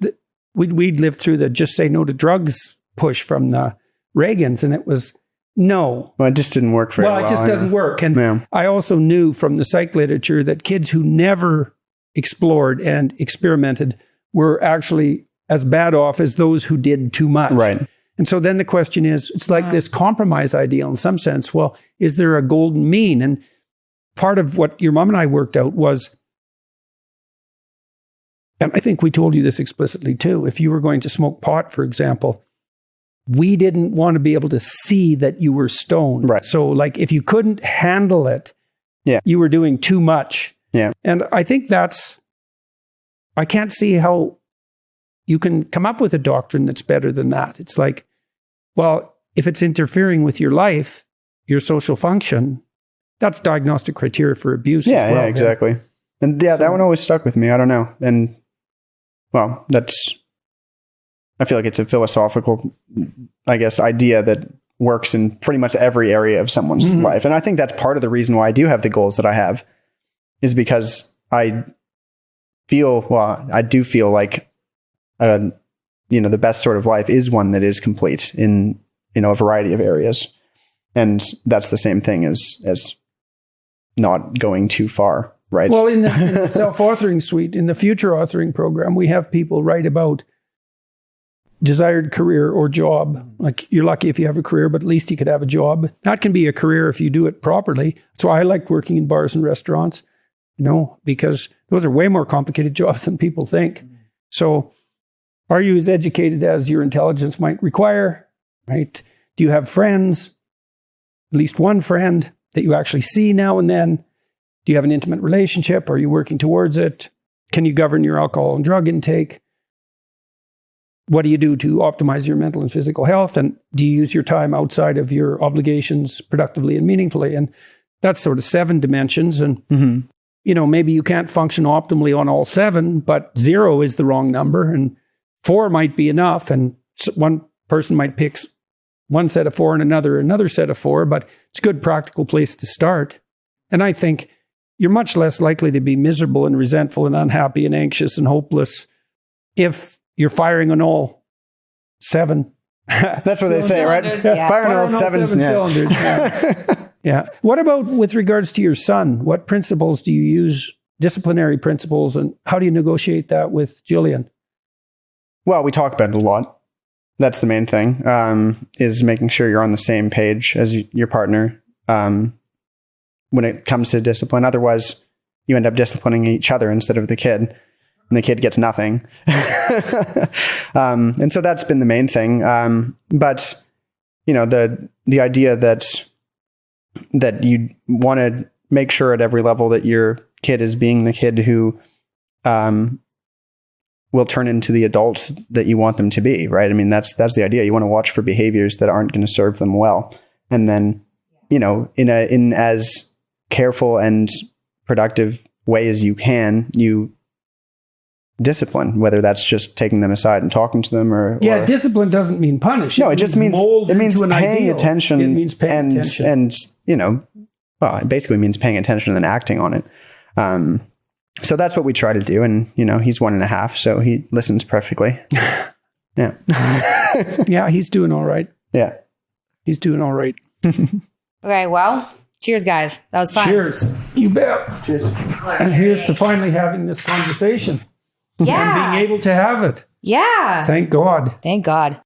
we'd lived through the just say no to drugs push from the Reagans, and it was no.
Well, it just didn't work very well.
Well, it just doesn't work. And I also knew from the psych literature that kids who never explored and experimented were actually as bad off as those who did too much.
Right.
And so then the question is, it's like this compromise ideal in some sense. Well, is there a golden mean? And part of what your mom and I worked out was, and I think we told you this explicitly too, if you were going to smoke pot, for example, we didn't want to be able to see that you were stoned.
Right.
So like if you couldn't handle it, you were doing too much.
Yeah.
And I think I can't see how you can come up with a doctrine that's better than that. It's like, well, if it's interfering with your life, your social function, that's diagnostic criteria for abuse.
Yeah,
as well,
yeah, exactly. And that one always stuck with me. I don't know. And well, I feel like it's a philosophical, I guess, idea that works in pretty much every area of someone's life. And I think that's part of the reason why I do have the goals that I have, is because I do feel like, the best sort of life is one that is complete in, a variety of areas. And that's the same thing as not going too far, right?
Well, in the self-authoring suite, in the future authoring program, we have people write about desired career or job. Like, you're lucky if you have a career, but at least you could have a job. That can be a career if you do it properly. That's why I like working in bars and restaurants, because those are way more complicated jobs than people think. So are you as educated as your intelligence might require, right? Do you have friends, at least one friend that you actually see now and then? Do you have an intimate relationship? Are you working towards it? Can you govern your alcohol and drug intake? What do you do to optimize your mental and physical health? And do you use your time outside of your obligations productively and meaningfully? And that's sort of 7 dimensions. And, maybe you can't function optimally on all 7, but 0 is the wrong number. And 4 might be enough. And one person might pick one set of 4 and another set of 4, but it's a good practical place to start. And I think you're much less likely to be miserable and resentful and unhappy and anxious and hopeless if you're firing on all 7.
That's what they say, right?
Yeah.
Firing on all 7
cylinders. Yeah. What about with regards to your son? What principles do you use, disciplinary principles, and how do you negotiate that with Julian?
Well, we talk about it a lot. That's the main thing, is making sure you're on the same page as your partner when it comes to discipline. Otherwise, you end up disciplining each other instead of the kid, and the kid gets nothing. And so that's been the main thing. But, the idea that you want to make sure at every level that your kid is being the kid who will turn into the adults that you want them to be, right? I mean, that's the idea. You want to watch for behaviors that aren't going to serve them well. And then, in as careful and productive way as you can, you discipline, whether that's just taking them aside and talking to them or
discipline doesn't mean punish.
No, it just means paying attention.
It means paying attention.
And, it basically means paying attention and then acting on it. So that's what we try to do. And, he's 1.5, so he listens perfectly. Yeah.
Yeah, he's doing all right.
Yeah.
He's doing all right.
Okay, well, cheers, guys. That was fun.
Cheers. You bet. Cheers. And here's to finally having this conversation.
Yeah.
And being able to have it.
Yeah.
Thank God.
Thank God.